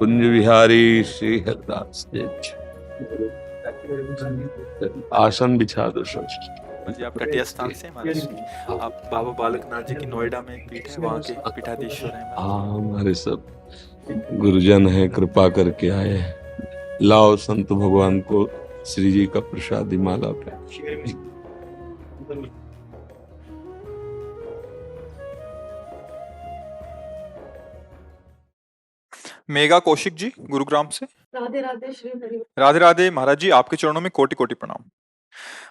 कुंज विहारी श्री हरदास जी। आसन बिछा दो सब। जी आप तटीय स्थान से महाराज जी, आप बाबा बालकनाथ जी की नोएडा में एक पीठ है, वहाँ के पीठाधीश्वर हैं महाराज। हाँ, हमारे सब गुरुजन है, कृपा करके आए हैं। लाओ संत भगवान को श्री जी का प्रसादी माला पे। मेघा कौशिक जी गुरुग्राम से। राधे राधे श्री हरि। राधे राधे महाराज जी, आपके चरणों में कोटि कोटि प्रणाम।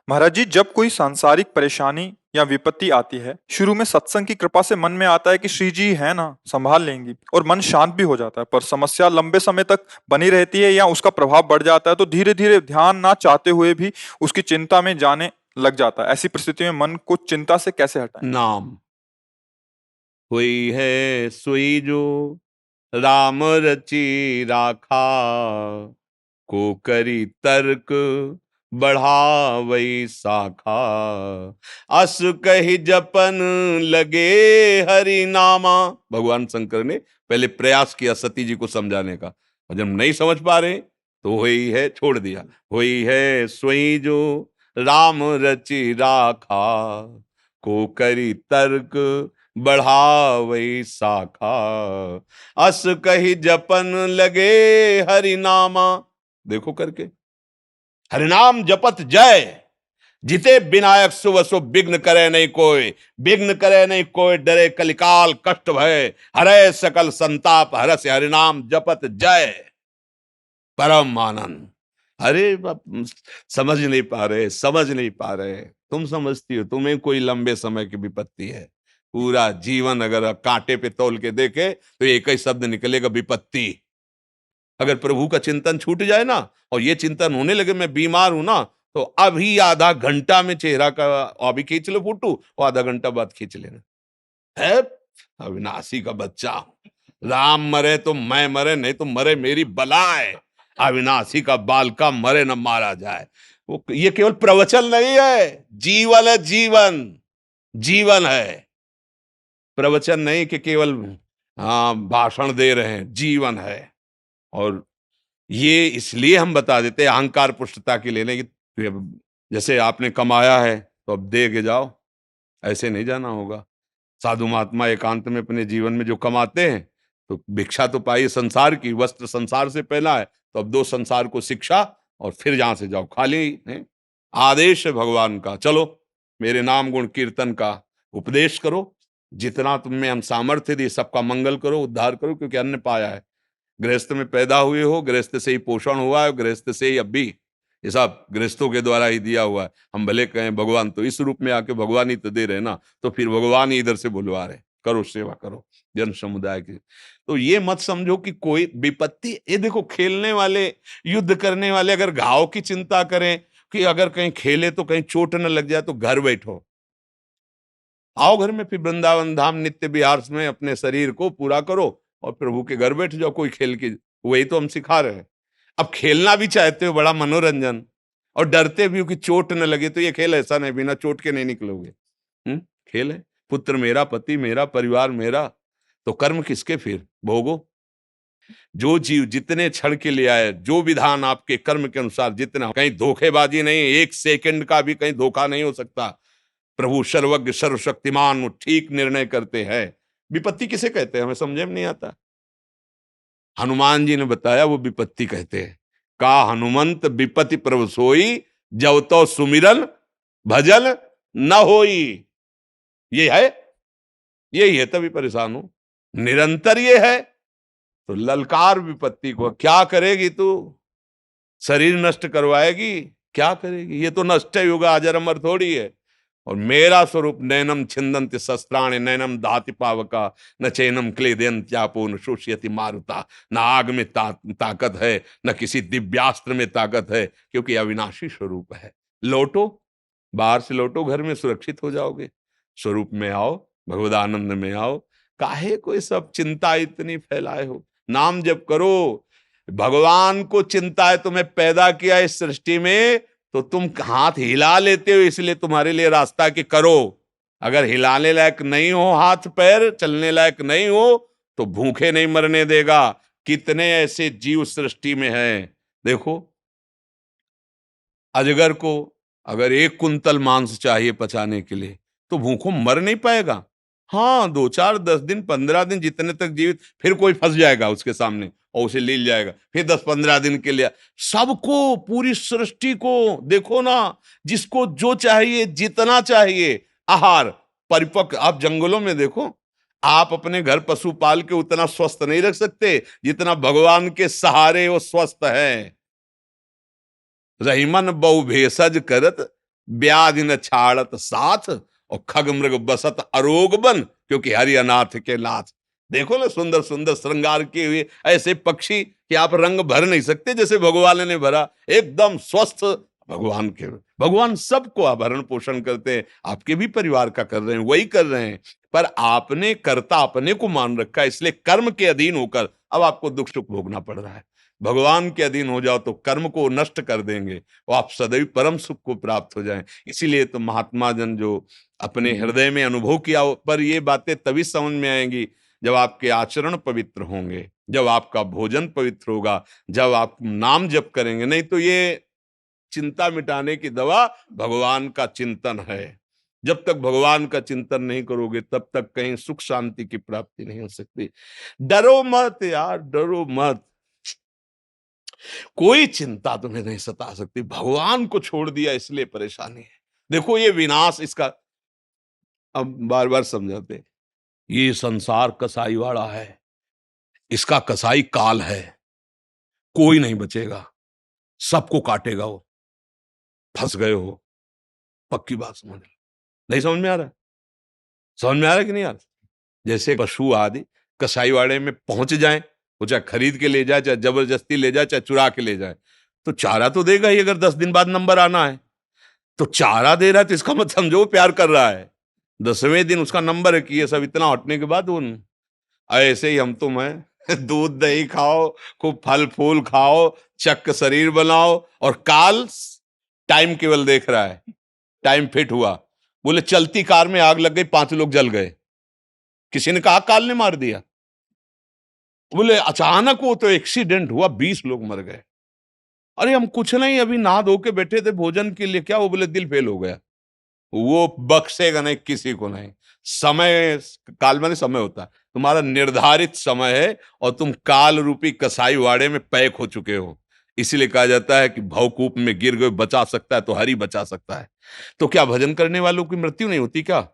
महाराज जी, जब कोई सांसारिक परेशानी या विपत्ति आती है, शुरू में सत्संग की कृपा से मन में आता है कि श्री जी है ना, संभाल लेंगी, और मन शांत भी हो जाता है। पर समस्या लंबे समय तक बनी रहती है या उसका प्रभाव बढ़ जाता है तो धीरे धीरे ध्यान ना चाहते हुए भी उसकी चिंता में जाने लग जाता है। ऐसी परिस्थिति में मन को चिंता से कैसे हटाएं? नाम हुई है सोई जो राम रची राखा, को करी तर्क बढ़ावई शाखा, अस कही जपन लगे हरि नामा। भगवान शंकर ने पहले प्रयास किया सती जी को समझाने का, और जब नहीं समझ पा रहे तो वही है, छोड़ दिया। वही है सोई जो राम रची राखा, को करी तर्क बढ़ावई शाखा, अस कही जपन लगे हरि नामा। देखो करके हरिनाम जपत जय, जिते विनायक शुभ शुभ विघ्न करे नहीं कोई, विघ्न करे नहीं कोई, डरे कलिकाल कष्ट भय, हरे सकल संताप हरस हरिनाम जपत जय, परम आनंद। अरे समझ नहीं पा रहे, समझ नहीं पा रहे। तुम समझती हो, तुम्हें कोई लंबे समय की विपत्ति है। पूरा जीवन अगर कांटे पे तौल के देखे तो एक ही शब्द निकलेगा, विपत्ति। अगर प्रभु का चिंतन छूट जाए ना, और ये चिंतन होने लगे मैं बीमार हूं ना, तो अभी आधा घंटा में चेहरा का अभी खींच लो फोटो, और आधा घंटा बाद खींच लेना। है अविनाशी का बच्चा, राम मरे तो मैं मरे, नहीं तो मरे मेरी बलाए। अविनाशी का बालका मरे न मारा जाए। वो ये केवल प्रवचन नहीं है, जीवन है, जीवन जीवन है। प्रवचन नहीं कि केवल भाषण दे रहे हैं, जीवन है। और ये इसलिए हम बता देते हैं अहंकार पुष्टता के लेने की, जैसे आपने कमाया है तो अब दे के जाओ, ऐसे नहीं जाना होगा। साधु महात्मा एकांत में अपने जीवन में जो कमाते हैं, तो भिक्षा तो पाई संसार की, वस्त्र संसार से पहना है, तो अब दो संसार को शिक्षा, और फिर जहां से जाओ खाली है। आदेश है भगवान का, चलो मेरे नाम गुण कीर्तन का उपदेश करो, जितना तुम में हम सामर्थ्य दी सबका मंगल करो, उद्धार करो, क्योंकि अन्न पाया है। गृहस्थ में पैदा हुए हो, गृहस्थ से ही पोषण हुआ है, गृहस्थ से ही अब भी ये सब गृहस्थों के द्वारा ही दिया हुआ है। हम भले कहें भगवान तो इस रूप में आके भगवान ही तो दे रहे ना, तो फिर भगवान ही इधर से बुलवा रहे, करो सेवा करो जन समुदाय की। तो ये मत समझो कि कोई विपत्ति, ये देखो खेलने वाले, युद्ध करने वाले अगर घाव की चिंता करें कि अगर कहीं खेले तो कहीं चोट न लग जाए, तो घर बैठो, आओ घर में, फिर वृंदावन धाम नित्य विहार में अपने शरीर को पूरा करो और प्रभु के घर बैठ जाओ। कोई खेल की, वही तो हम सिखा रहे हैं। अब खेलना भी चाहते हो, बड़ा मनोरंजन, और डरते भी हो कि चोट न लगे, तो ये खेल ऐसा नहीं, बिना चोट के नहीं निकलोगे। खेल है, पुत्र मेरा, पति मेरा, परिवार मेरा, तो कर्म किसके फिर भोगो। जो जीव जितने क्षण के लिए आए, जो विधान आपके कर्म के अनुसार जितना, कहीं धोखेबाजी नहीं, एक सेकंड का भी कहीं धोखा नहीं हो सकता। प्रभु सर्वज्ञ सर्वशक्तिमान, ठीक निर्णय करते हैं। विपत्ति किसे कहते हैं हमें समझे में नहीं आता। हनुमान जी ने बताया वो विपत्ति कहते हैं। का हनुमंत विपत्ति प्रभु सोई, जब तो सुमिरन भजन न होई। ये है, यही है, तभी परेशान हो, निरंतर ये है। तो ललकार विपत्ति को, क्या करेगी तू, शरीर नष्ट करवाएगी, क्या करेगी, ये तो नष्ट युग, अजर अमर थोड़ी है। और मेरा स्वरूप नैनम छिंदन्ति शस्त्राणि नैनम दाति पावका, न चैनम क्लेदयन्त्यापो न शोष्यति मारुता। न आग में ताकत है, न किसी दिव्यास्त्र में ताकत है, क्योंकि अविनाशी स्वरूप है। लौटो, बाहर से लौटो, घर में सुरक्षित हो जाओगे। स्वरूप में आओ, भगवद आनंद में आओ। काहे कोई सब चिंता इतनी फैलाए हो, नाम जप करो। भगवान को चिंता है, तुम्हें पैदा किया इस सृष्टि में, तो तुम हाथ हिला लेते हो, इसलिए तुम्हारे लिए रास्ता कि करो। अगर हिलाने लायक नहीं हो, हाथ पैर चलने लायक नहीं हो, तो भूखे नहीं मरने देगा। कितने ऐसे जीव सृष्टि में हैं। देखो, अजगर को अगर 1 कुंतल मांस चाहिए पचाने के लिए, तो भूखों मर नहीं पाएगा। हाँ, 2 4 10 दिन 15 दिन जितने तक जीवित, फिर कोई फंस जाएगा उसके सामने और उसे ले जाएगा, फिर 10 15 दिन के लिए। सबको, पूरी सृष्टि को देखो ना, जिसको जो चाहिए, जितना चाहिए आहार, परिपक्व। आप जंगलों में देखो, आप अपने घर पशु पाल के उतना स्वस्थ नहीं रख सकते जितना भगवान के सहारे वो स्वस्थ है। रहीमन बहु भेषज करत, व्याधि न छाड़त साथ, और खग मृग बसत अरोग बन, क्योंकि हरि अनाथ के नाथ। देखो ना, सुंदर सुंदर श्रृंगार किए हुए ऐसे पक्षी कि आप रंग भर नहीं सकते जैसे भगवान ने भरा, एकदम स्वस्थ। भगवान के, भगवान सबको आभरण पोषण करते हैं, आपके भी परिवार का कर रहे हैं, वही कर रहे हैं। पर आपने कर्ता अपने को मान रखा है, इसलिए कर्म के अधीन होकर अब आपको दुख सुख भोगना पड़ रहा है। भगवान के अधीन हो जाओ तो कर्म को नष्ट कर देंगे और आप सदैव परम सुख को प्राप्त हो जाएं। इसीलिए तो महात्मा जन जो अपने हृदय में अनुभव किया, पर ये बातें तभी समझ में आएंगी जब आपके आचरण पवित्र होंगे, जब आपका भोजन पवित्र होगा, जब आप नाम जप करेंगे। नहीं तो ये चिंता मिटाने की दवा भगवान का चिंतन है। जब तक भगवान का चिंतन नहीं करोगे तब तक कहीं सुख शांति की प्राप्ति नहीं हो सकती। डरो मत यार, डरो मत, कोई चिंता तुम्हें नहीं सता सकती। भगवान को छोड़ दिया इसलिए परेशानी है। देखो, ये विनाश इसका अब बार बार समझाते हैं। ये संसार कसाईवाड़ा है, इसका कसाई काल है, कोई नहीं बचेगा, सबको काटेगा वो। फंस गए हो, पक्की बात समझ लो। नहीं समझ में आ रहा? समझ में आ रहा है कि नहीं आ रहा? जैसे पशु आदि कसाईवाड़े में पहुंच जाएं, वो चाहे खरीद के ले जाए, चाहे जबरदस्ती ले जाए, चाहे चुरा के ले जाए, तो चारा तो देगा ही। अगर 10 दिन बाद नंबर आना है तो चारा दे रहा है, तो इसका मत समझो वो प्यार कर रहा है। 10वें दिन उसका नंबर है कि ये सब इतना हटने के बाद वो ऐसे ही हम तुम है। दूध दही खाओ, खूब फल फूल खाओ, चक शरीर बनाओ, और काल टाइम केवल देख रहा है। टाइम फिट हुआ, बोले चलती कार में आग लग गई, 5 लोग जल गए, किसी ने कहा काल ने मार दिया। बोले अचानक वो तो एक्सीडेंट हुआ, 20 लोग मर गए। अरे हम कुछ नहीं, अभी नहा धो के बैठे थे भोजन के लिए, क्या? वो बोले दिल फेल हो गया। वो बख्शेगा नहीं किसी को नहीं। समय, काल माने समय होता है, तुम्हारा निर्धारित समय है और तुम काल रूपी कसाई वाड़े में पैक हो चुके हो। इसीलिए कहा जाता है कि भवकूप में गिर गए, बचा सकता है तो हरि बचा सकता है। तो क्या भजन करने वालों की मृत्यु नहीं होती क्या?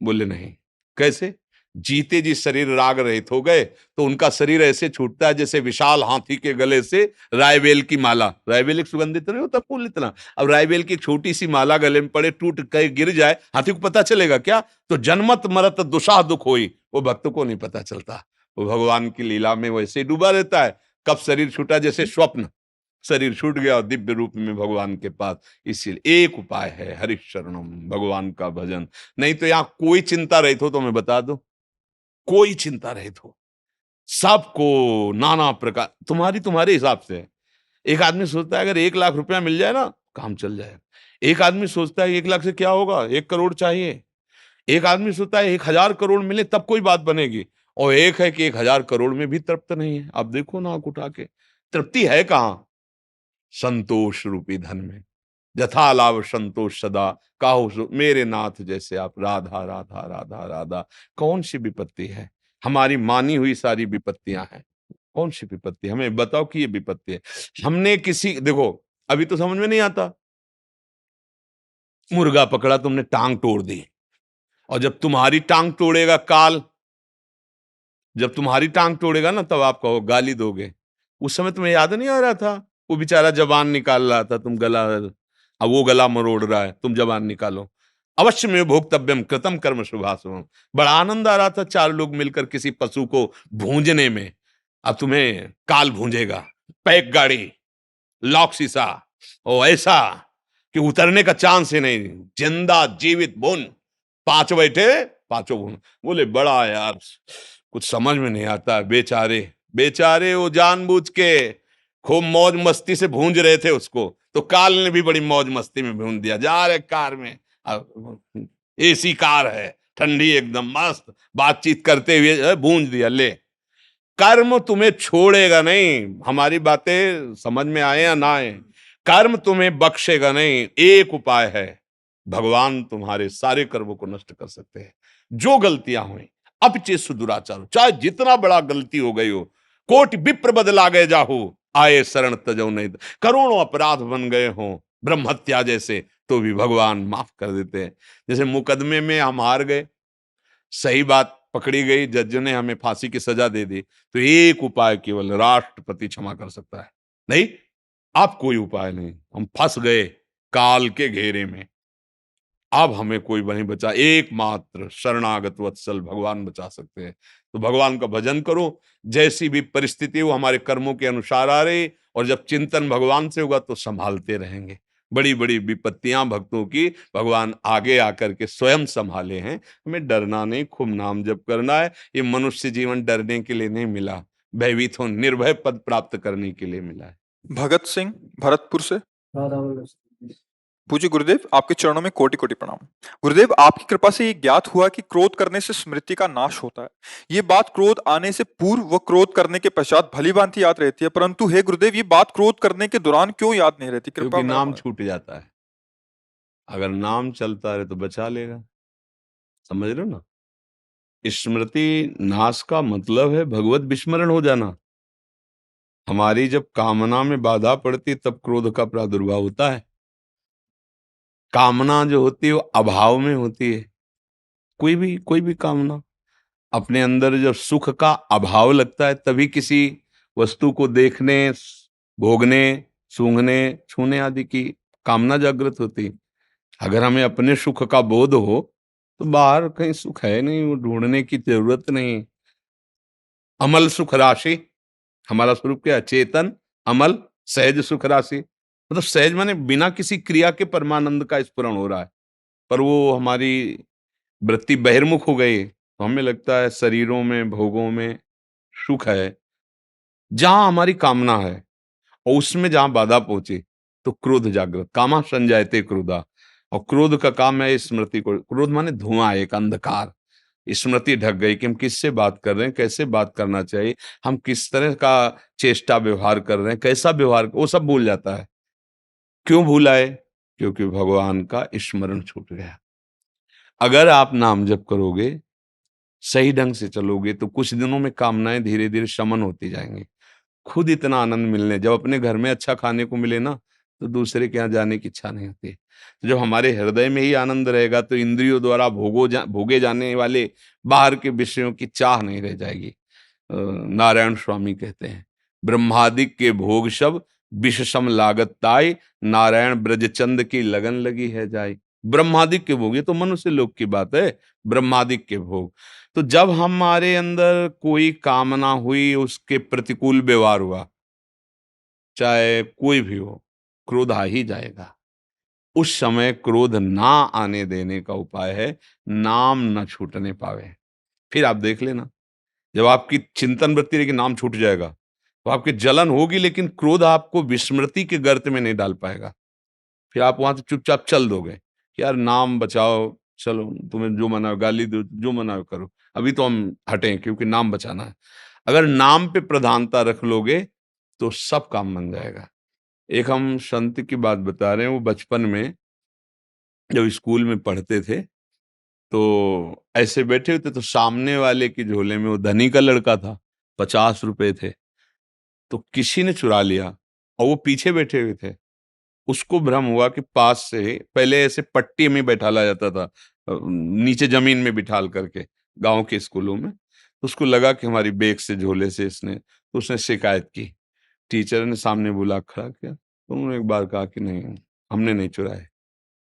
बोले नहीं। कैसे? जीते जी शरीर राग रहित हो गए तो उनका शरीर ऐसे छूटता है जैसे विशाल हाथी के गले से रायबेल की माला। रायबेल एक सुगंधित नहीं होता फूल इतना, अब रायबेल की छोटी सी माला गले में पड़े, टूट के गिर जाए, हाथी को पता चलेगा क्या? तो जन्मत मरत दुसाह दुख होई, वो भक्त को नहीं पता चलता। वो भगवान की लीला में वैसे ही डूबा रहता है। कब शरीर छूटा, जैसे स्वप्न, शरीर छूट गया और दिव्य रूप में भगवान के पास। इसीलिए एक उपाय है, हरिशरणम, भगवान का भजन। नहीं तो यहां कोई चिंता रहित हो तो मैं बता दूं, कोई चिंता रहित हो, सबको नाना प्रकार, तुम्हारी तुम्हारे हिसाब से है। एक आदमी सोचता है अगर 1 लाख रुपया मिल जाए ना, काम चल जाएगा। एक आदमी सोचता है 1 लाख से क्या होगा, 1 करोड़ चाहिए। एक आदमी सोचता है 1,000 करोड़ मिले तब कोई बात बनेगी। और एक है कि 1,000 करोड़ में भी तृप्त नहीं है। अब देखो ना, आंख उठा के, तृप्ति है कहां? संतोष रूपी धन में। यथा लाभ संतोष सदा, काहू मेरे नाथ जैसे आप, राधा राधा राधा राधा। कौन सी विपत्ति है? हमारी मानी हुई सारी विपत्तियां हैं। कौन सी विपत्ति? हमें बताओ कि ये विपत्ति है। हमने किसी, देखो अभी तो समझ में नहीं आता, मुर्गा पकड़ा तुमने, टांग तोड़ दी, और जब तुम्हारी टांग तोड़ेगा काल, जब तुम्हारी टांग तोड़ेगा ना, तब आप कहो, गाली दोगे। उस समय तुम्हें याद नहीं आ रहा था? वो बेचारा जबान निकाल रहा था, तुम गला, अब वो गला मरोड़ रहा है, तुम जबान निकालो। अवश्य में भोक्तव्यम कृतम कर्म शुभाशुभम। बड़ा आनंद आ रहा था 4 लोग मिलकर किसी पशु को भूंजने में। अब तुम्हें काल भूंजेगा, पैक गाड़ी, लॉक शीशा, ओ ऐसा कि उतरने का चांस ही नहीं। जिंदा जीवित भून, 5 बैठे, 5 भून। बोले बड़ा यार, कुछ समझ में नहीं आता। बेचारे बेचारे, वो जानबूझ के खूब मौज मस्ती से भूंज रहे थे उसको, तो काल ने भी बड़ी मौज मस्ती में भूंज दिया। जा रहे कार में, एसी कार है, ठंडी एकदम मस्त, बातचीत करते हुए भूंज दिया। ले, कर्म तुम्हें छोड़ेगा नहीं। हमारी बातें समझ में आए या ना आए, कर्म तुम्हें बख्शेगा नहीं। एक उपाय है, भगवान तुम्हारे सारे कर्मों को नष्ट कर सकते हैं। जो गलतियां हुई, अपचे सुदुराचार, चाहे जितना बड़ा गलती हो गई हो, कोटि विप्र बदला गए जाहू, आए शरण तजो नहीं। करोड़ों अपराध बन गए हों, ब्रह्म हत्या जैसे, तो भी भगवान माफ कर देते हैं। जैसे मुकदमे में हम हार गए, सही बात पकड़ी गई, जज ने हमें फांसी की सजा दे दी, तो एक उपाय केवल राष्ट्रपति क्षमा कर सकता है। नहीं, अब कोई उपाय नहीं, हम फंस गए काल के घेरे में। अब हमें कोई नहीं बचा, एकमात्र शरणागत वत्सल भगवान बचा सकते हैं। तो भगवान का भजन करो, जैसी भी परिस्थिति हो हमारे कर्मों के अनुसार आ रही, और जब चिंतन भगवान से होगा तो संभालते रहेंगे। बड़ी बड़ी विपत्तियां भक्तों की भगवान आगे आकर के स्वयं संभाले हैं। हमें डरना नहीं, खूब नाम जप करना है। ये मनुष्य जीवन डरने के लिए नहीं मिला, भयभीत हो निर्भय पद प्राप्त करने के लिए मिला है। भगत सिंह, भरतपुर से। पूज्य गुरुदेव, आपके चरणों में कोटि कोटि प्रणाम। गुरुदेव, आपकी कृपा से ये ज्ञात हुआ कि क्रोध करने से स्मृति का नाश होता है। ये बात क्रोध आने से पूर्व व क्रोध करने के पश्चात भली भांति याद रहती है, परंतु हे गुरुदेव, ये बात क्रोध करने के दौरान क्यों याद नहीं रहती? कृपा क्योंकि मेरा नाम छूट जाता है। अगर नाम चलता रहे तो बचा लेगा। समझ रहे हो ना? स्मृति नाश का मतलब है भगवत विस्मरण हो जाना। हमारी जब कामना में बाधा पड़ती तब क्रोध का प्रादुर्भाव होता है। कामना जो होती है वो अभाव में होती है। कोई भी कामना, अपने अंदर जब सुख का अभाव लगता है तभी किसी वस्तु को देखने, भोगने, सूंघने, छूने आदि की कामना जागृत होती। अगर हमें अपने सुख का बोध हो तो बाहर कहीं सुख है नहीं, वो ढूंढने की जरूरत नहीं। अमल सुख राशि, हमारा स्वरूप क्या है? चेतन, अमल, सहज सुख राशि। मतलब सहज माने बिना किसी क्रिया के परमानंद का स्फुरण हो रहा है। पर वो हमारी वृत्ति बहिर्मुख हो गई तो हमें लगता है शरीरों में, भोगों में सुख है। जहां हमारी कामना है और उसमें जहां बाधा पहुंची तो क्रोध जागृत, कामा संजायते क्रोधा। और क्रोध का काम है स्मृति को, क्रोध माने धुआं, एक अंधकार। स्मृति ढक गई कि हम किससे बात कर रहे हैं, कैसे बात करना चाहिए, हम किस तरह का चेष्टा व्यवहार कर रहे हैं, कैसा व्यवहार, वो सब भूल जाता है। क्यों भूला है? क्योंकि भगवान का स्मरण छूट गया। अगर आप नाम जप करोगे, सही ढंग से चलोगे, तो कुछ दिनों में कामनाएं धीरे धीरे शमन होती जाएंगी। खुद इतना आनंद मिलने, जब अपने घर में अच्छा खाने को मिले ना, तो दूसरे के यहाँ जाने की इच्छा नहीं होती। तो जब हमारे हृदय में ही आनंद रहेगा तो इंद्रियों द्वारा भोगे जाने वाले बाहर के विषयों की चाह नहीं रह जाएगी। नारायण स्वामी कहते हैं, ब्रह्मादिक के भोग सब विष सम लागत ताई, नारायण ब्रजचंद की लगन लगी है जाई। ब्रह्मादिक के भोग, ये तो मनुष्य लोक की बात है, ब्रह्मादिक के भोग। तो जब हमारे अंदर कोई कामना हुई, उसके प्रतिकूल व्यवहार हुआ, चाहे कोई भी हो, क्रोध आ ही जाएगा। उस समय क्रोध ना आने देने का उपाय है नाम न छूटने पावे। फिर आप देख लेना, जब आपकी चिंतन वृत्ति रहेगी नाम छूट जाएगा, तो आपकी जलन होगी, लेकिन क्रोध आपको विस्मृति के गर्त में नहीं डाल पाएगा। फिर आप वहां से चुपचाप चल दोगे कि यार नाम बचाओ, चलो तुम्हें जो मना हो, गाली दो, जो मना हो करो, अभी तो हम हटें क्योंकि नाम बचाना है। अगर नाम पे प्रधानता रख लोगे तो सब काम बन जाएगा। एक हम संत की बात बता रहे हैं, वो बचपन में जब स्कूल में पढ़ते थे तो ऐसे बैठे होते, तो सामने वाले की झोले में, वो धनी का लड़का था, 50 रुपए थे, तो किसी ने चुरा लिया और वो पीछे बैठे हुए थे। उसको भ्रम हुआ कि पास से, पहले ऐसे पट्टी में बैठाला जाता था, नीचे जमीन में बिठाल करके गांव के स्कूलों में। तो उसको लगा कि हमारी बैग से, झोले से इसने, तो उसने शिकायत की। टीचर ने सामने बुला खड़ा किया, तो उन्होंने एक बार कहा कि नहीं, हमने नहीं चुराए।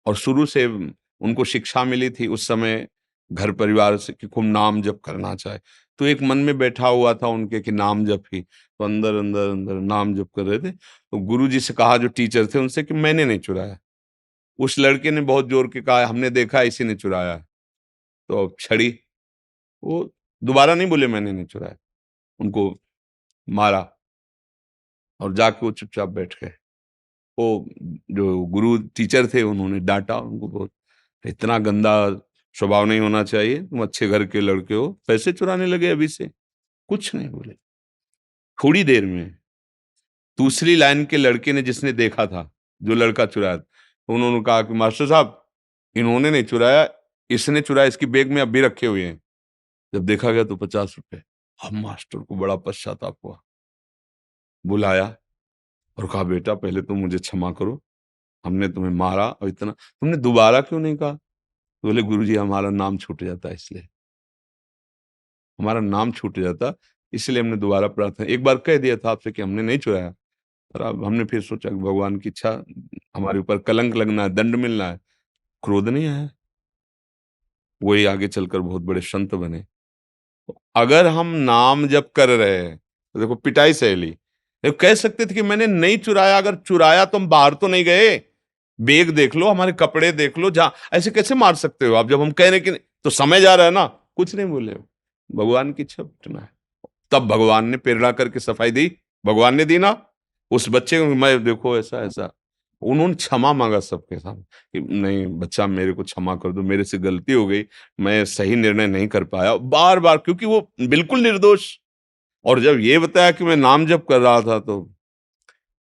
और शुरू से उनको शिक्षा मिली थी उस समय घर परिवार से कि खूब नाम जप करना चाहे। तो एक मन में बैठा हुआ था उनके कि नाम जप ही, तो अंदर अंदर अंदर नाम जप कर रहे थे। तो गुरुजी से कहा, जो टीचर थे उनसे, कि मैंने नहीं चुराया। उस लड़के ने बहुत जोर के कहा, हमने देखा इसी ने चुराया। तो अब छड़ी, वो दोबारा नहीं बोले मैंने नहीं चुराया, उनको मारा और जाके वो चुपचाप बैठ गए। वो जो गुरु टीचर थे उन्होंने डांटा उनको बहुत, इतना गंदा स्वभाव नहीं होना चाहिए, तुम अच्छे घर के लड़के हो, पैसे चुराने लगे अभी से। कुछ नहीं बोले। थोड़ी देर में दूसरी लाइन के लड़के ने, जिसने देखा था, जो लड़का चुराया था, उन्होंने कहा कि मास्टर साहब, इन्होंने नहीं चुराया, इसने चुराया, इसकी बैग में अभी रखे हुए हैं। जब देखा गया तो 50 रुपए। अब मास्टर को बड़ा पश्चाताप हुआ, बुलाया और कहा, बेटा पहले तो मुझे क्षमा करो, हमने तुम्हें मारा और इतना, तुमने दोबारा क्यों नहीं कहा? तो बोले, गुरुजी हमारा नाम छूट जाता है, इसलिए हमारा नाम छूट जाता, इसलिए हमने दोबारा प्रार्थना, एक बार कह दिया था आपसे कि हमने नहीं चुराया, पर अब हमने फिर सोचा कि भगवान की इच्छा, हमारे ऊपर कलंक लगना है, दंड मिलना है, क्रोध नहीं आया। वही आगे चलकर बहुत बड़े संत बने। अगर हम नाम जप कर रहे हैं तो देखो पिटाई सहेली, देखो कह सकते थे कि मैंने नहीं चुराया, अगर चुराया तो हम बाहर तो नहीं गए, बैग देख लो, हमारे कपड़े देख लो, जहां ऐसे कैसे मार सकते हो आप? जब हम कह रहे कि नहीं, तो समय जा रहा है ना, कुछ नहीं बोले, भगवान की इच्छा पिटना है। तब भगवान ने प्रेरणा करके सफाई दी, भगवान ने दी ना उस बच्चे को, मैं देखो ऐसा ऐसा, उन्होंने क्षमा मांगा सबके सामने कि नहीं बच्चा, मेरे को क्षमा कर दो, मेरे से गलती हो गई, मैं सही निर्णय नहीं कर पाया, बार बार, क्योंकि वो बिल्कुल निर्दोष। और जब ये बताया कि मैं नाम जप कर रहा था, तो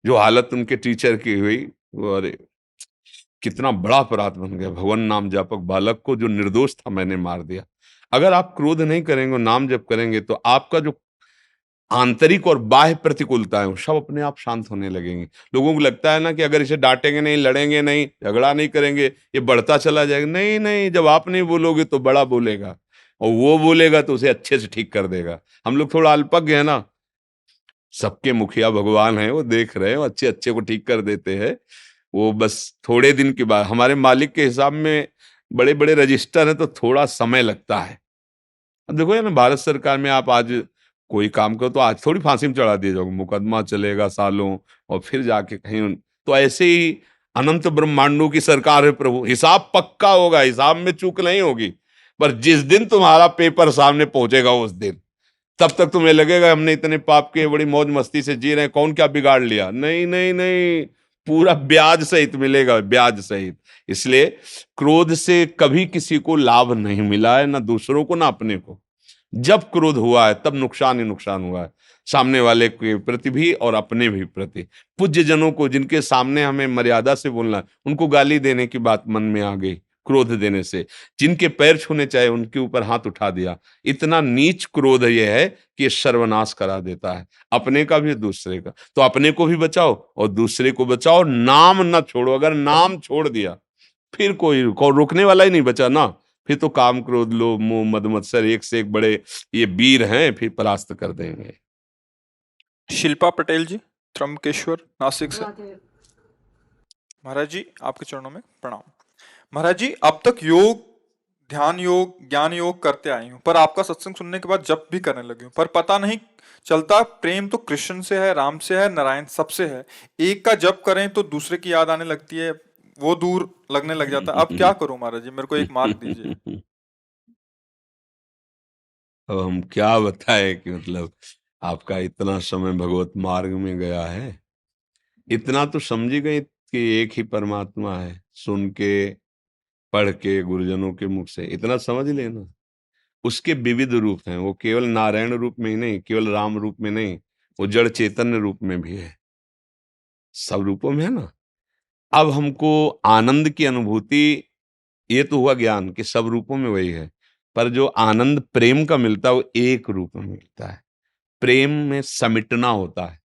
जो हालत उनके टीचर की हुई, वो अरे कितना बड़ा अपराध बन गया, भगवान नाम जापक बालक को जो निर्दोष था मैंने मार दिया। अगर आप क्रोध नहीं करेंगे, नाम जप करेंगे, तो आपका जो आंतरिक और बाह्य प्रतिकूलता है वो सब अपने आप शांत होने लगेंगे। लोगों को लगता है ना कि अगर इसे डांटेंगे नहीं, लड़ेंगे नहीं, झगड़ा नहीं करेंगे, ये बढ़ता चला जाएगा। नहीं नहीं, जब आप नहीं बोलोगे तो बड़ा बोलेगा, और वो बोलेगा तो उसे अच्छे से ठीक कर देगा। हम लोग थोड़ा अल्पज्ञ है ना, सबके मुखिया भगवान है, वो देख रहे हैं, वो अच्छे अच्छे को ठीक कर देते हैं। वो बस थोड़े दिन के बाद, हमारे मालिक के हिसाब में बड़े बड़े रजिस्टर है, तो थोड़ा समय लगता है। अब देखो, या ना, भारत सरकार में आप आज कोई काम करो तो आज थोड़ी फांसी में चढ़ा दिए जाओगे, मुकदमा चलेगा सालों, और फिर जाके कहीं, तो ऐसे ही अनंत ब्रह्मांडों की सरकार है प्रभु, हिसाब पक्का होगा, हिसाब में चूक नहीं होगी। पर जिस दिन तुम्हारा पेपर सामने पहुंचेगा, उस दिन, तब तक तुम्हें लगेगा हमने इतने पाप किए, बड़ी मौज मस्ती से जी रहे हैं, कौन क्या बिगाड़ लिया। नहीं नहीं नहीं, पूरा ब्याज सहित मिलेगा, ब्याज सहित। इसलिए क्रोध से कभी किसी को लाभ नहीं मिला है, ना दूसरों को ना अपने को। जब क्रोध हुआ है तब नुकसान ही नुकसान हुआ है, सामने वाले के प्रति भी और अपने भी प्रति। पूज्य जनों को, जिनके सामने हमें मर्यादा से बोलना है, उनको गाली देने की बात मन में आ गई क्रोध देने से। जिनके पैर छूने चाहे उनके ऊपर हाथ उठा दिया। इतना नीच क्रोध यह है कि ये सर्वनाश करा देता है, अपने का भी दूसरे का। तो अपने को भी बचाओ और दूसरे को बचाओ, नाम ना छोड़ो। अगर नाम छोड़ दिया, फिर कोई रोकने वाला ही नहीं बचा ना। फिर तो काम, क्रोध, लोभ, मोह, मद मत्सर एक से एक बड़े ये वीर हैं, फिर परास्त कर देंगे। शिल्पा पटेल जी, त्र्यंबकेश्वर, नासिक से। महाराज जी, आपके चरणों में प्रणाम। महाराज जी, अब तक योग, ध्यान योग, ज्ञान योग करते आई हूँ, पर आपका सत्संग सुनने के बाद जप भी करने लगी हूँ, पर पता नहीं चलता प्रेम तो कृष्ण से है, राम से है, नारायण सबसे है। एक का जप करें तो दूसरे की याद आने लगती है, वो दूर लगने लग जाता है। अब क्या करूं महाराज जी, मेरे को एक मार्ग दीजिए। अब हम क्या बताएं कि मतलब आपका इतना समय भगवत मार्ग में गया है, इतना तो समझ ही गए कि एक ही परमात्मा है। सुन के, पढ़ के, गुरुजनों के मुख से इतना समझ लेना। उसके विविध रूप हैं, वो केवल नारायण रूप में ही नहीं, केवल राम रूप में नहीं, वो जड़ चैतन्य रूप में भी है, सब रूपों में है ना। अब हमको आनंद की अनुभूति, ये तो हुआ ज्ञान कि सब रूपों में वही है, पर जो आनंद प्रेम का मिलता है वो एक रूप में मिलता है। प्रेम में समिटना होता है,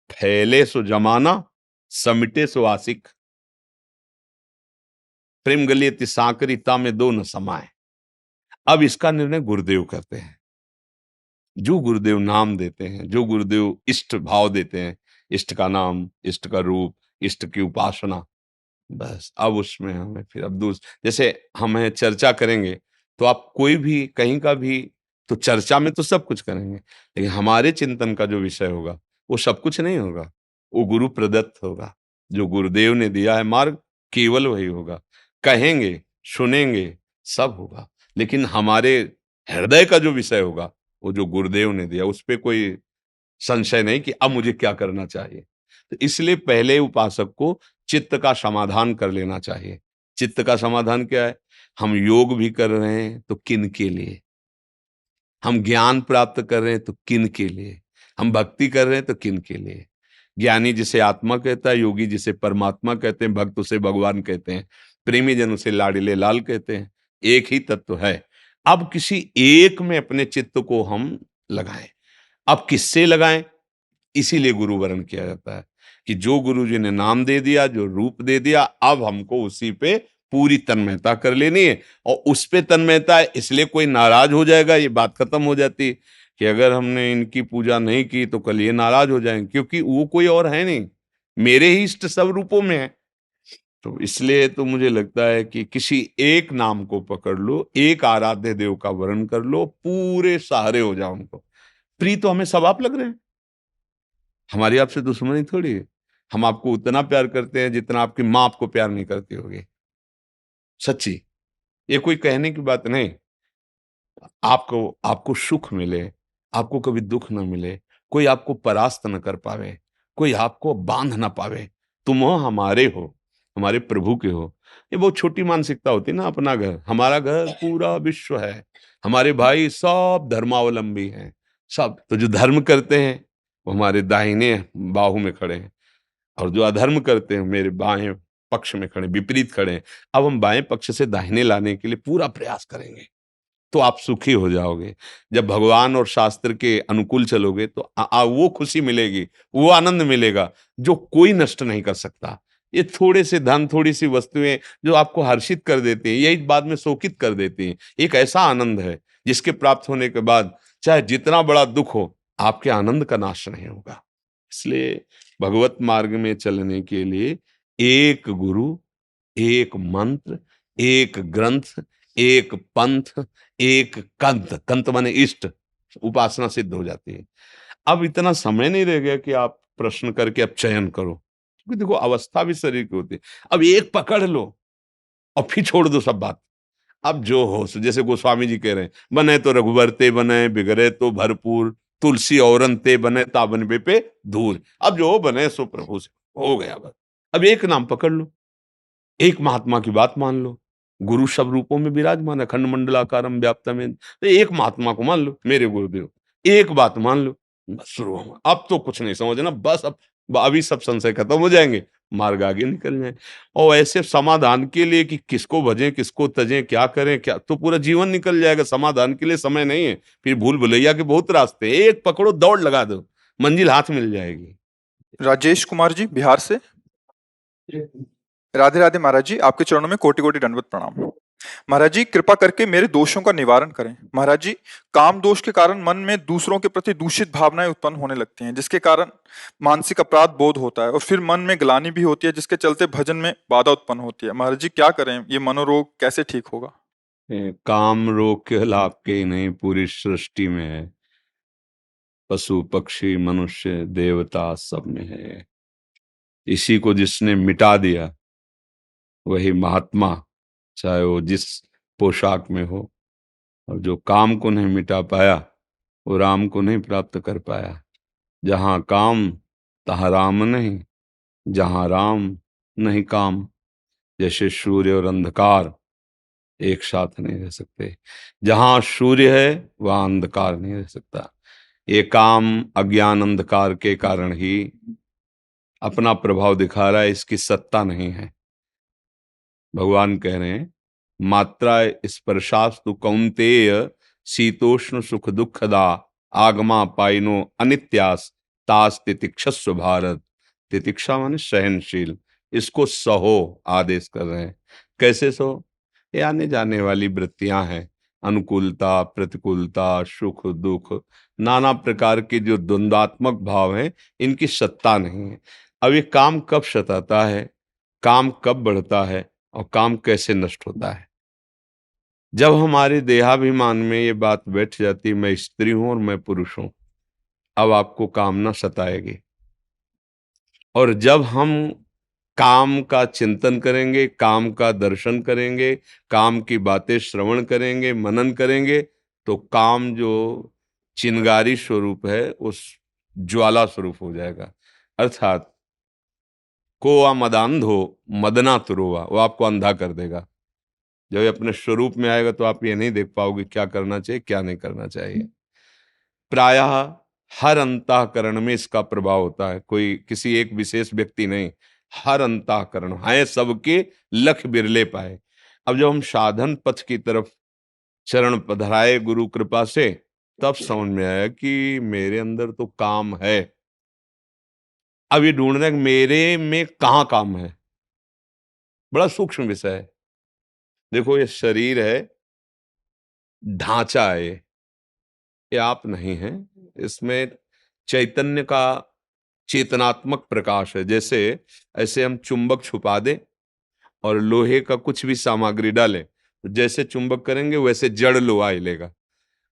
फैले सो जमाना, समिटे सो आशिक। प्रेम गलियति साकरी ता में दो न समाए। अब इसका निर्णय गुरुदेव करते हैं। जो गुरुदेव नाम देते हैं, जो गुरुदेव इष्ट भाव देते हैं, इष्ट का नाम, इष्ट का रूप, इष्ट की उपासना, बस अब उसमें हमें फिर अब जैसे हमें चर्चा करेंगे, तो आप कोई भी कहीं का भी, तो चर्चा में तो सब कुछ करेंगे, लेकिन हमारे चिंतन का जो विषय होगा वो सब कुछ नहीं होगा, वो गुरु प्रदत्त होगा। जो गुरुदेव ने दिया है मार्ग, केवल वही होगा। कहेंगे, सुनेंगे, सब होगा, लेकिन हमारे हृदय का जो विषय होगा, वो जो गुरुदेव ने दिया, उस पे कोई संशय नहीं कि अब मुझे क्या करना चाहिए। तो इसलिए पहले उपासक को चित्त का समाधान कर लेना चाहिए। चित्त का समाधान क्या है? हम योग भी कर रहे हैं तो किन के लिए? हम ज्ञान प्राप्त कर रहे हैं तो किन के लिए? हम भक्ति कर रहे हैं तो किन के लिए? ज्ञानी जिसे आत्मा कहता है, योगी जिसे परमात्मा कहते हैं, भक्त उसे भगवान कहते हैं, प्रेमी जन उसे लाडिले लाल कहते हैं। एक ही तत्व है। अब किसी एक में अपने चित्त को हम लगाएं। अब किससे लगाएं? इसीलिए गुरु वरण किया जाता है कि जो गुरु जी ने नाम दे दिया, जो रूप दे दिया, अब हमको उसी पे पूरी तन्मयता कर लेनी है। और उस पे तन्मयता है इसलिए कोई नाराज हो जाएगा, ये बात खत्म हो जाती है कि अगर हमने इनकी पूजा नहीं की तो कल ये नाराज हो जाएंगे, क्योंकि वो कोई और है नहीं, मेरे ही इष्ट सब रूपों में है। तो इसलिए तो मुझे लगता है कि किसी एक नाम को पकड़ लो, एक आराध्य देव का वर्ण कर लो, पूरे सहारे हो जाओ उनको। प्रिय तो हमें सब आप लग रहे हैं, हमारी आपसे दुश्मनी थोड़ी है। हम आपको उतना प्यार करते हैं जितना आपकी माँ आपको प्यार नहीं करती होगी। सच्ची, ये कोई कहने की बात नहीं। आपको आपको सुख मिले, आपको कभी दुख ना मिले, कोई आपको परास्त न कर पावे, कोई आपको बांध ना पावे, तुम हो हमारे हो, हमारे प्रभु के हो। ये बहुत छोटी मानसिकता होती है ना। अपना घर, हमारा घर पूरा विश्व है, हमारे भाई सब धर्मावलंबी हैं, सब। तो जो धर्म करते हैं वो हमारे दाहिने बाहु में खड़े हैं, और जो अधर्म करते हैं मेरे बाएं पक्ष में खड़े, विपरीत खड़े हैं। अब हम बाएं पक्ष से दाहिने लाने के लिए पूरा प्रयास करेंगे, तो आप सुखी हो जाओगे। जब भगवान और शास्त्र के अनुकूल चलोगे तो वो खुशी मिलेगी, वो आनंद मिलेगा जो कोई नष्ट नहीं कर सकता। ये थोड़े से धन, थोड़ी सी वस्तुएं जो आपको हर्षित कर देती हैं, यही बाद में शोकित कर देती हैं। एक ऐसा आनंद है जिसके प्राप्त होने के बाद चाहे जितना बड़ा दुख हो, आपके आनंद का नाश नहीं होगा। इसलिए भगवत मार्ग में चलने के लिए एक गुरु, एक मंत्र, एक ग्रंथ, एक पंथ, एक कंत, कंत माने इष्ट, उपासना सिद्ध हो जाती है। अब इतना समय नहीं रह गया कि आप प्रश्न करके अब चयन करो, क्योंकि देखो अवस्था भी शरीर की होती है। अब एक पकड़ लो और फिर छोड़ दो सब बात। अब जो हो सो, जैसे गोस्वामी जी कह रहे हैं, बने तो रघुबर ते बने, बिगड़े तो भरपूर, तुलसी औरन ते बने, ताबन पे दूर। अब जो बने सो प्रभु से हो गया बस। अब एक नाम पकड़ लो, एक महात्मा की बात मान लो। गुरु सब रूपों में विराजमान है, खंड मंडलाकारम व्याप्तम। तो एक महात्मा को मान लो, मेरे गुरुदेव, एक बात मान लो, बस शुरू हो। अब तो कुछ नहीं समझना, बस अब अभी सब संशय खत्म हो जाएंगे, मार्ग आगे निकल जाए। और ऐसे समाधान के लिए कि किसको भजें, किसको तजें, क्या करें, क्या, तो पूरा जीवन निकल जाएगा। समाधान के लिए समय नहीं है। फिर भूल भुलैया के बहुत रास्ते, एक पकड़ो, दौड़ लगा दो, मंजिल हाथ मिल जाएगी। राजेश कुमार जी बिहार से। राधे राधे महाराज जी, आपके चरणों में कोटि कोटि दंडवत प्रणाम। महाराज जी, कृपा करके मेरे दोषों का निवारण करें। महाराज जी, काम दोष के कारण मन में दूसरों के प्रति दूषित भावनाएं उत्पन्न होने लगती हैं, जिसके कारण मानसिक अपराध बोध होता है और फिर मन में ग्लानि भी होती है, जिसके चलते भजन में बाधा उत्पन्न होती है। महाराज जी, क्या करें? ये मनोरोग कैसे ठीक होगा? काम रोग केवल आपके ही नहीं, पूरी सृष्टि में है। पशु पक्षी मनुष्य देवता सब में है। इसी को जिसने मिटा दिया वही महात्मा, चाहे वो जिस पोशाक में हो। और जो काम को नहीं मिटा पाया वो राम को नहीं प्राप्त कर पाया। जहां काम तहां राम नहीं, जहां राम नहीं काम। जैसे सूर्य और अंधकार एक साथ नहीं रह सकते, जहां सूर्य है वहां अंधकार नहीं रह सकता। ये काम अज्ञान अंधकार के कारण ही अपना प्रभाव दिखा रहा है, इसकी सत्ता नहीं है। भगवान कह रहे हैं, मात्रा स्पर्शास्तु कौन्तेय शीतोष्ण सुख दुखदा आगमा पाइनो अनित्यास तास तितिक्षस्व भारत। तितिक्षा माने सहनशील, इसको सहो आदेश कर रहे हैं। कैसे सहो? ये आने जाने वाली वृत्तियां हैं, अनुकूलता प्रतिकूलता सुख दुख, नाना प्रकार के जो द्वंद्वात्मक भाव हैं, इनकी सत्ता नहीं है। अब ये काम कब सताता है, काम कब बढ़ता है और काम कैसे नष्ट होता है? जब हमारे देहाभिमान में ये बात बैठ जाती, मैं स्त्री हूं और मैं पुरुष हूं, अब आपको कामना सताएगी। और जब हम काम का चिंतन करेंगे, काम का दर्शन करेंगे, काम की बातें श्रवण करेंगे, मनन करेंगे, तो काम जो चिंगारी स्वरूप है उस ज्वाला स्वरूप हो जाएगा। अर्थात कोआ मदांधो मदना तुरोवा, वो आपको अंधा कर देगा। जब ये अपने स्वरूप में आएगा तो आप ये नहीं देख पाओगे क्या करना चाहिए क्या नहीं करना चाहिए। प्रायः हर अंतःकरण में इसका प्रभाव होता है, कोई किसी एक विशेष व्यक्ति नहीं, हर अंतःकरण है सबके, लख बिरले पाए। अब जब हम साधन पथ की तरफ चरण पधराए गुरु कृपा से, तब समझ में आया कि मेरे अंदर तो काम है। अब ये ढूंढना है कि मेरे में कहाँ काम है, बड़ा सूक्ष्म विषय है। देखो ये शरीर है, ढांचा है ये आप नहीं है, इसमें चैतन्य का चेतनात्मक प्रकाश है। जैसे ऐसे हम चुंबक छुपा दें और लोहे का कुछ भी सामग्री डालें, तो जैसे चुंबक करेंगे वैसे जड़ लोहा हिलेगा।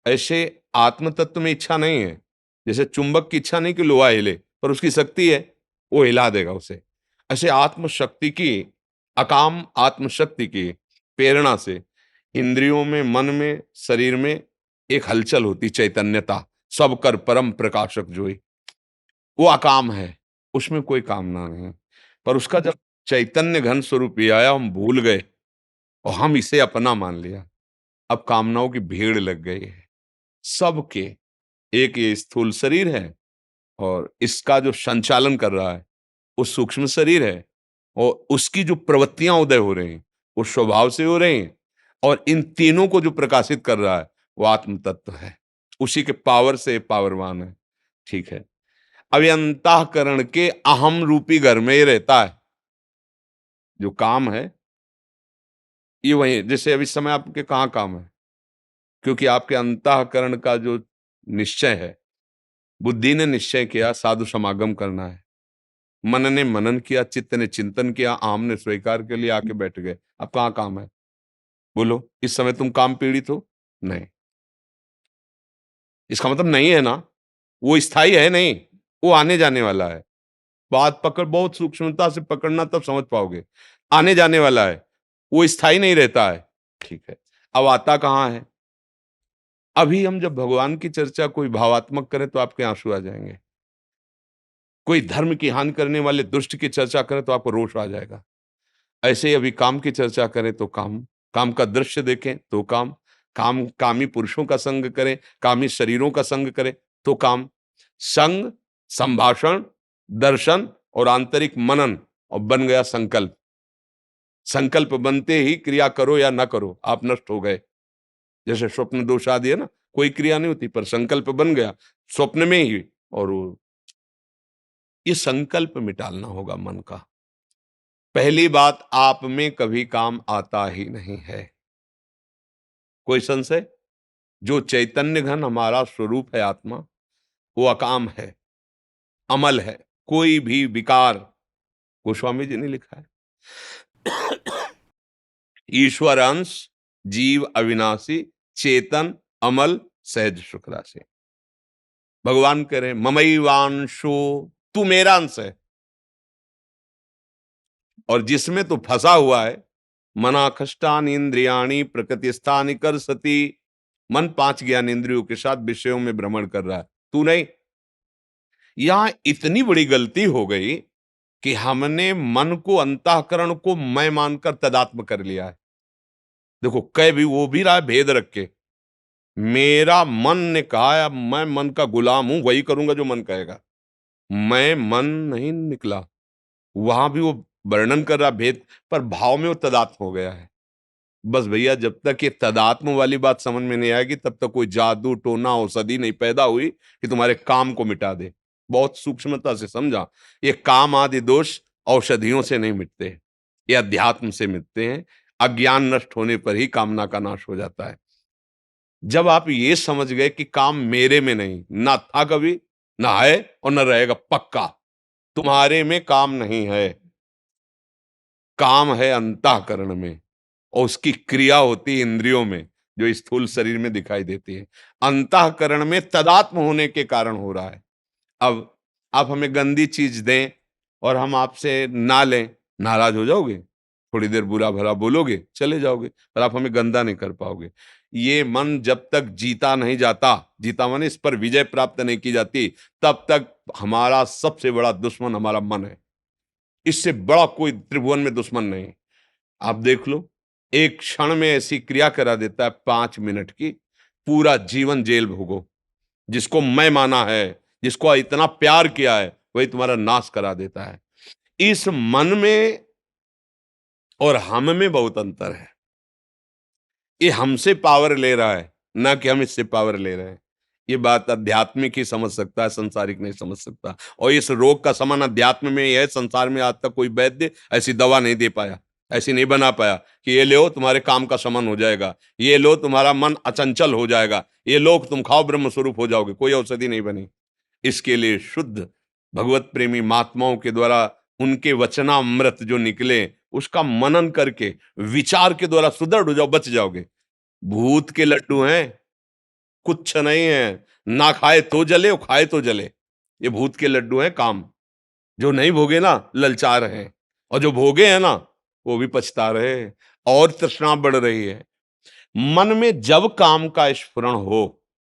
ऐसे आत्म तत्व में इच्छा नहीं है, जैसे चुंबक की इच्छा नहीं कि लोहा हिले, पर उसकी शक्ति है, वो हिला देगा उसे। ऐसे आत्मशक्ति की, अकाम आत्मशक्ति की प्रेरणा से इंद्रियों में, मन में, शरीर में एक हलचल होती, चैतन्यता, सब कर परम प्रकाशक जोई, वो अकाम है, उसमें कोई कामना नहीं। पर उसका जब चैतन्य घन स्वरूप ये आया, हम भूल गए और हम इसे अपना मान लिया। अब कामनाओं की भीड़ लग गई है सबके। एक ये स्थूल शरीर है और इसका जो संचालन कर रहा है वो सूक्ष्म शरीर है, और उसकी जो प्रवृत्तियां उदय हो रही हैं वो स्वभाव से हो रही हैं, और इन तीनों को जो प्रकाशित कर रहा है वो आत्म तत्व है, उसी के पावर से पावरवान है। ठीक है, अब ये अंतःकरण के अहम रूपी घर में ही रहता है। जो काम है ये वही, जैसे अभी समय आपके कहाँ काम है, क्योंकि आपके अंतःकरण का जो निश्चय है, बुद्धि ने निश्चय किया साधु समागम करना है, मन ने मनन किया, चित्त ने चिंतन किया, आम ने स्वीकार के लिए आके बैठ गए। अब कहाँ काम है, बोलो? इस समय तुम काम पीड़ित हो? नहीं। इसका मतलब नहीं है ना, वो स्थायी है नहीं, वो आने जाने वाला है। बात पकड़, बहुत सूक्ष्मता से पकड़ना, तब समझ पाओगे। आने जाने वाला है, वो स्थायी नहीं रहता है। ठीक है, अब आता कहाँ है? अभी हम जब भगवान की चर्चा कोई भावात्मक करें तो आपके आंसू आ जाएंगे, कोई धर्म की हानि करने वाले दुष्ट की चर्चा करें तो आपको रोष आ जाएगा। ऐसे ही अभी काम की चर्चा करें तो काम, काम का दृश्य देखें तो काम, काम कामी पुरुषों का संग करें, कामी शरीरों का संग करें तो काम। संग, संभाषण, दर्शन और आंतरिक मनन, और बन गया संकल्प। संकल्प बनते ही क्रिया करो या ना करो, आप नष्ट हो गए। जैसे स्वप्न दोष आदि है ना, कोई क्रिया नहीं होती पर संकल्प बन गया स्वप्न में ही, और ये संकल्प मिटालना होगा मन का। पहली बात, आप में कभी काम आता ही नहीं है, कोई संशय? जो चैतन्य घन हमारा स्वरूप है आत्मा, वो अकाम है, अमल है, कोई भी विकार, गोस्वामी जी ने लिखा है, ईश्वर अंश, जीव अविनाशी, चेतन, अमल, सहज सुख राशि। भगवान कह रहे ममैवांशो, तू मेरा अंश है, और जिसमें तो फंसा हुआ है, मनाखष्टान इंद्रियाणी प्रकृति स्थानी कर सती, मन पांच ज्ञान इंद्रियों के साथ विषयों में भ्रमण कर रहा है, तू नहीं। यहां इतनी बड़ी गलती हो गई कि हमने मन को, अंतःकरण को मैं मानकर तदात्म कर लिया है। देखो कह भी वो भी रहा है भेद रख के, मेरा मन ने कहा है, अब मैं मन का गुलाम हूं, वही करूंगा जो मन कहेगा। मैं मन नहीं निकला, वहां भी वो वर्णन कर रहा भेद, पर भाव में वो तदात्म हो गया है। बस भैया, जब तक ये तदात्म वाली बात समझ में नहीं आएगी तब तक कोई जादू टोना औषधि नहीं पैदा हुई कि तुम्हारे काम को मिटा दे। बहुत सूक्ष्मता से समझा, ये काम आदि दोष औषधियों से नहीं मिटते, ये अध्यात्म से मिटते हैं। अज्ञान नष्ट होने पर ही कामना का नाश हो जाता है। जब आप ये समझ गए कि काम मेरे में नहीं, ना था कभी, ना है और ना रहेगा, पक्का तुम्हारे में काम नहीं है, काम है अंतःकरण में, और उसकी क्रिया होती है इंद्रियों में, जो स्थूल शरीर में दिखाई देती है। अंतःकरण में तदात्म होने के कारण हो रहा है। अब आप हमें गंदी चीज दें और हम आपसे ना लें, नाराज हो जाओगे, थोड़ी देर बुरा भला बोलोगे, चले जाओगे, पर आप हमें गंदा नहीं कर पाओगे। ये मन जब तक जीता नहीं जाता, जीता माने इस पर विजय प्राप्त नहीं की जाती, तब तक हमारा सबसे बड़ा दुश्मन हमारा मन है। इससे बड़ा कोई त्रिभुवन में दुश्मन नहीं। आप देख लो, एक क्षण में ऐसी क्रिया करा देता है 5 मिनट की, पूरा जीवन जेल भोगो। जिसको मैं माना है जिसको इतना प्यार किया है वही तुम्हारा नाश करा देता है। इस मन में और हम में बहुत अंतर है। ये हमसे पावर ले रहा है, ना कि हम इससे पावर ले रहे हैं। ये बात आध्यात्मिक ही समझ सकता है, संसारिक नहीं समझ सकता। और इस रोग का समाधान अध्यात्म में ही है। संसार में आज तक कोई वैद्य ऐसी दवा नहीं दे पाया, ऐसी नहीं बना पाया कि ये लो तुम्हारे काम का शमन हो जाएगा, ये लो तुम्हारा मन अचंचल हो जाएगा, ये लो तुम खाओ ब्रह्म स्वरूप हो जाओगे। कोई औषधि नहीं बनी। इसके लिए शुद्ध भगवत प्रेमी महात्माओं के द्वारा उनके वचनामृत जो निकले उसका मनन करके विचार के द्वारा सुदृढ़ हो जाओ, बच जाओगे। भूत के लड्डू हैं, कुछ नहीं है। ना खाए तो जले और खाए तो जले। ये भूत के लड्डू हैं काम। जो नहीं भोगे ना ललचा रहे हैं, और जो भोगे हैं ना वो भी पछता रहे हैं, और तृष्णा बढ़ रही है। मन में जब काम का स्फुरण हो,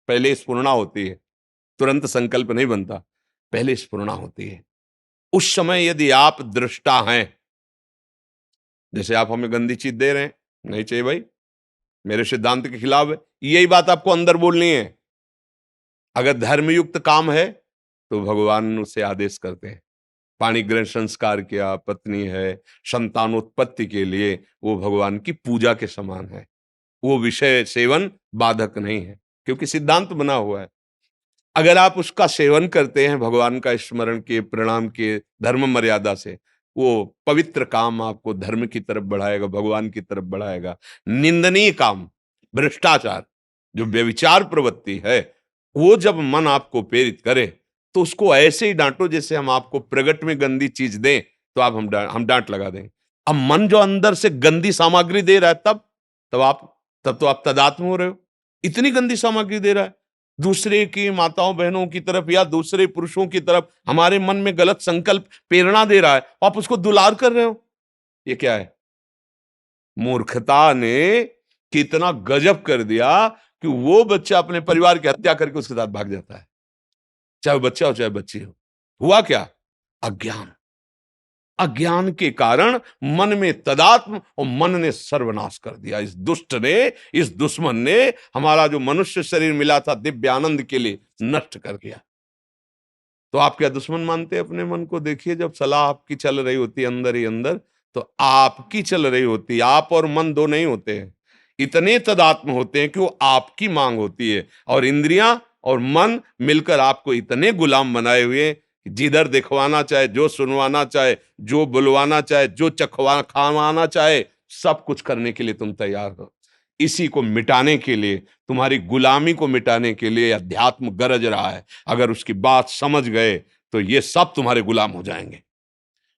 पहले स्फुरणा होती है, तुरंत संकल्प नहीं बनता, पहले स्फुरणा होती है। उस समय यदि आप दृष्टा हैं, जैसे आप हमें गंदी चीज दे रहे हैं, नहीं चाहिए भाई, मेरे सिद्धांत के खिलाफ है, यही बात आपको अंदर बोलनी है। अगर धर्मयुक्त काम है तो भगवान उसे आदेश करते हैं। पाणी ग्रहण संस्कार किया, पत्नी है, संतानोत्पत्ति के लिए वो भगवान की पूजा के समान है। वो विषय सेवन बाधक नहीं है, क्योंकि सिद्धांत बना हुआ है। अगर आप उसका सेवन करते हैं भगवान का स्मरण के, प्रणाम के, धर्म मर्यादा से, वो पवित्र काम आपको धर्म की तरफ बढ़ाएगा, भगवान की तरफ बढ़ाएगा। निंदनीय काम, भ्रष्टाचार, जो व्यभिचार प्रवृत्ति है, वो जब मन आपको प्रेरित करे तो उसको ऐसे ही डांटो जैसे हम आपको प्रगट में गंदी चीज दें तो आप हम डांट लगा दें। अब मन जो अंदर से गंदी सामग्री दे रहा है, तब तो आप तदात्म हो रहे हो। इतनी गंदी सामग्री दे रहा है, दूसरे की माताओं बहनों की तरफ या दूसरे पुरुषों की तरफ हमारे मन में गलत संकल्प प्रेरणा दे रहा है, आप उसको दुलार कर रहे हो। ये क्या है? मूर्खता ने कितना गजब कर दिया कि वो बच्चा अपने परिवार की हत्या करके उसके साथ भाग जाता है, चाहे वो बच्चा हो चाहे बच्ची हो। हुआ क्या? अज्ञान। अज्ञान के कारण मन में तदात्म, और मन ने सर्वनाश कर दिया। इस दुष्ट ने, इस दुश्मन ने हमारा जो मनुष्य शरीर मिला था दिव्य आनंद के लिए, नष्ट कर दिया। तो आप क्या दुश्मन मानते हैं अपने मन को? देखिए, जब सलाह आपकी चल रही होती है अंदर ही अंदर, तो आपकी चल रही होती है। आप और मन दो नहीं होते हैं, इतने तदात्म होते हैं कि वो आपकी मांग होती है, और इंद्रियां और मन मिलकर आपको इतने गुलाम बनाए हुए हैं कि जिधर दिखवाना चाहे, जो सुनवाना चाहे, जो बुलवाना चाहे, जो चखवा खावाना चाहे, सब कुछ करने के लिए तुम तैयार हो। इसी को मिटाने के लिए, तुम्हारी गुलामी को मिटाने के लिए अध्यात्म गरज रहा है। अगर उसकी बात समझ गए तो ये सब तुम्हारे गुलाम हो जाएंगे।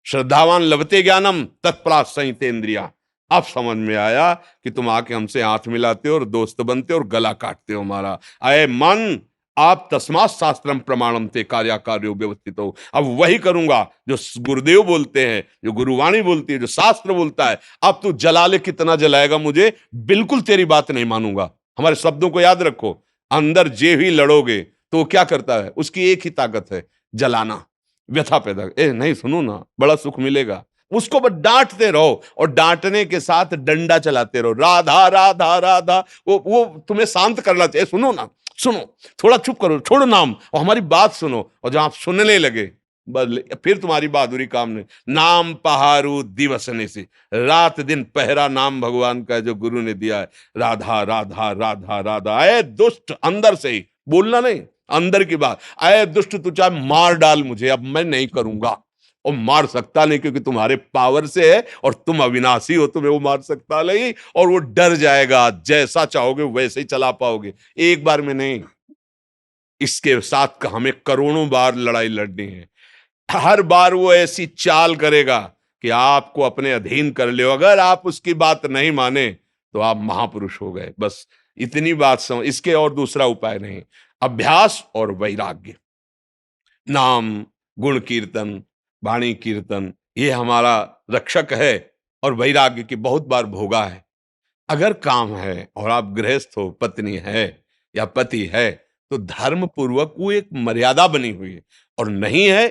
श्रद्धावान लभते ज्ञानम तत्परात संहिते इंद्रिया। अब समझ में आया कि तुम आके हमसे हाथ मिलाते हो और दोस्त बनते हो और गला काटते हो हमारा। अय मन, आप तस्मात् शास्त्रम प्रमाणम ते कार्याकार्यो व्यवस्थित हो। अब वही करूंगा जो गुरुदेव बोलते हैं, जो गुरुवाणी बोलती है, जो शास्त्र बोलता है। अब तू जला ले, कितना जलाएगा मुझे, बिल्कुल तेरी बात नहीं मानूंगा। हमारे शब्दों को याद रखो। अंदर जे भी लड़ोगे तो वो क्या करता है? उसकी एक ही ताकत है, जलाना, व्यथा पैदा। ए नहीं, सुनो ना, बड़ा सुख मिलेगा। उसको बस डांटते रहो, और डांटने के साथ डंडा चलाते रहो, राधा राधा राधा। वो तुम्हें शांत करना चाहिए। सुनो ना, सुनो, थोड़ा चुप करो, छोड़ो नाम और हमारी बात सुनो। और जब आप सुनने लगे, बस फिर तुम्हारी बहादुरी काम नहीं। नाम पहारू दिवसने से, रात दिन पहरा नाम भगवान का जो गुरु ने दिया है। राधा राधा राधा राधा। अय दुष्ट, अंदर से ही बोलना नहीं, अंदर की बात। अय दुष्ट, तू चाहे मार डाल मुझे, अब मैं नहीं करूंगा। और मार सकता नहीं, क्योंकि तुम्हारे पावर से है, और तुम अविनाशी हो, तुम्हें वो मार सकता नहीं। और वो डर जाएगा, जैसा चाहोगे वैसे ही चला पाओगे, एक बार में नहीं। इसके साथ हमें करोड़ों बार लड़ाई लड़नी है। हर बार वो ऐसी चाल करेगा कि आपको अपने अधीन कर ले। अगर आप उसकी बात नहीं माने तो आप महापुरुष हो गए। बस इतनी बात समझ, इसके और दूसरा उपाय नहीं। अभ्यास और वैराग्य। नाम, गुण कीर्तन, वाणी कीर्तन, ये हमारा रक्षक है। और वैराग्य की बहुत बार भोगा है। अगर काम है और आप गृहस्थ हो, पत्नी है या पति है, तो धर्म पूर्वक वो एक मर्यादा बनी हुई है। और नहीं है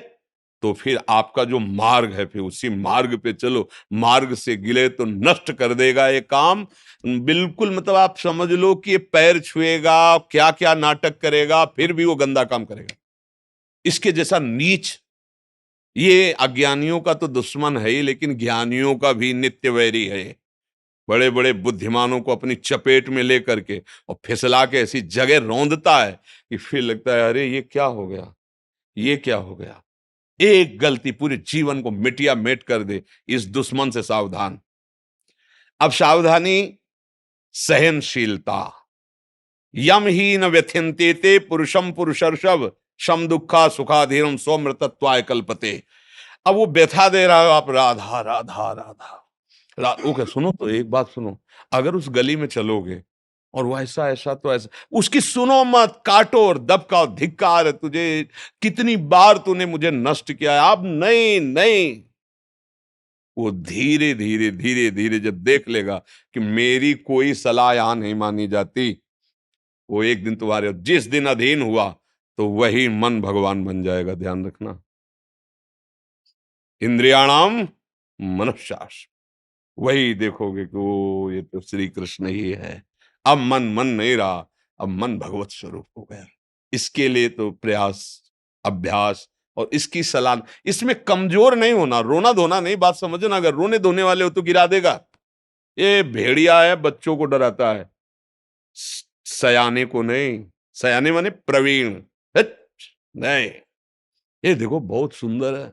तो फिर आपका जो मार्ग है, फिर उसी मार्ग पे चलो। मार्ग से गिले तो नष्ट कर देगा ये काम। बिल्कुल, मतलब आप समझ लो कि ये पैर छुएगा, क्या क्या नाटक करेगा, फिर भी वो गंदा काम करेगा। इसके जैसा नीच, ये अज्ञानियों का तो दुश्मन है ही, लेकिन ज्ञानियों का भी नित्य वैरी है। बड़े बड़े बुद्धिमानों को अपनी चपेट में लेकर के और फिसला के ऐसी जगह रौंदता है कि फिर लगता है अरे ये क्या हो गया, ये क्या हो गया। एक गलती पूरे जीवन को मिटिया मेट कर दे। इस दुश्मन से सावधान। अब सावधानी, सहनशीलता। यम ही न व्यथ्यन्ते ते पुरुषम पुरुषर्षभ शम दुखा सुखाधीरम स्वमृतत्वाय कल्पते। अब वो व्यथा दे रहा है, आप राधा राधा राधा ओके सुनो, तो एक बात सुनो, अगर उस गली में चलोगे और वो ऐसा ऐसा तो ऐसा, उसकी सुनो मत, काटो और दबकाओ, धिक्कार है तुझे, कितनी बार तूने मुझे नष्ट किया है, अब नहीं नहीं। वो धीरे धीरे धीरे धीरे जब देख लेगा कि मेरी कोई सलाह यहां नहीं मानी जाती, वो एक दिन तुम्हारे, जिस दिन अधीन हुआ तो वही मन भगवान बन जाएगा। ध्यान रखना, इंद्रियाणाम मनश्शास, वही देखोगे कि वो ये तो श्री कृष्ण ही है। अब मन मन नहीं रहा, अब मन भगवत स्वरूप हो गया। इसके लिए तो प्रयास, अभ्यास और इसकी सलाह। इसमें कमजोर नहीं होना, रोना धोना नहीं, बात समझना। अगर रोने धोने वाले हो तो गिरा देगा। ये भेड़िया है, बच्चों को डराता है, सयाने को नहीं। सयाने माने प्रवीण। हट, नहीं, ये देखो बहुत सुंदर है,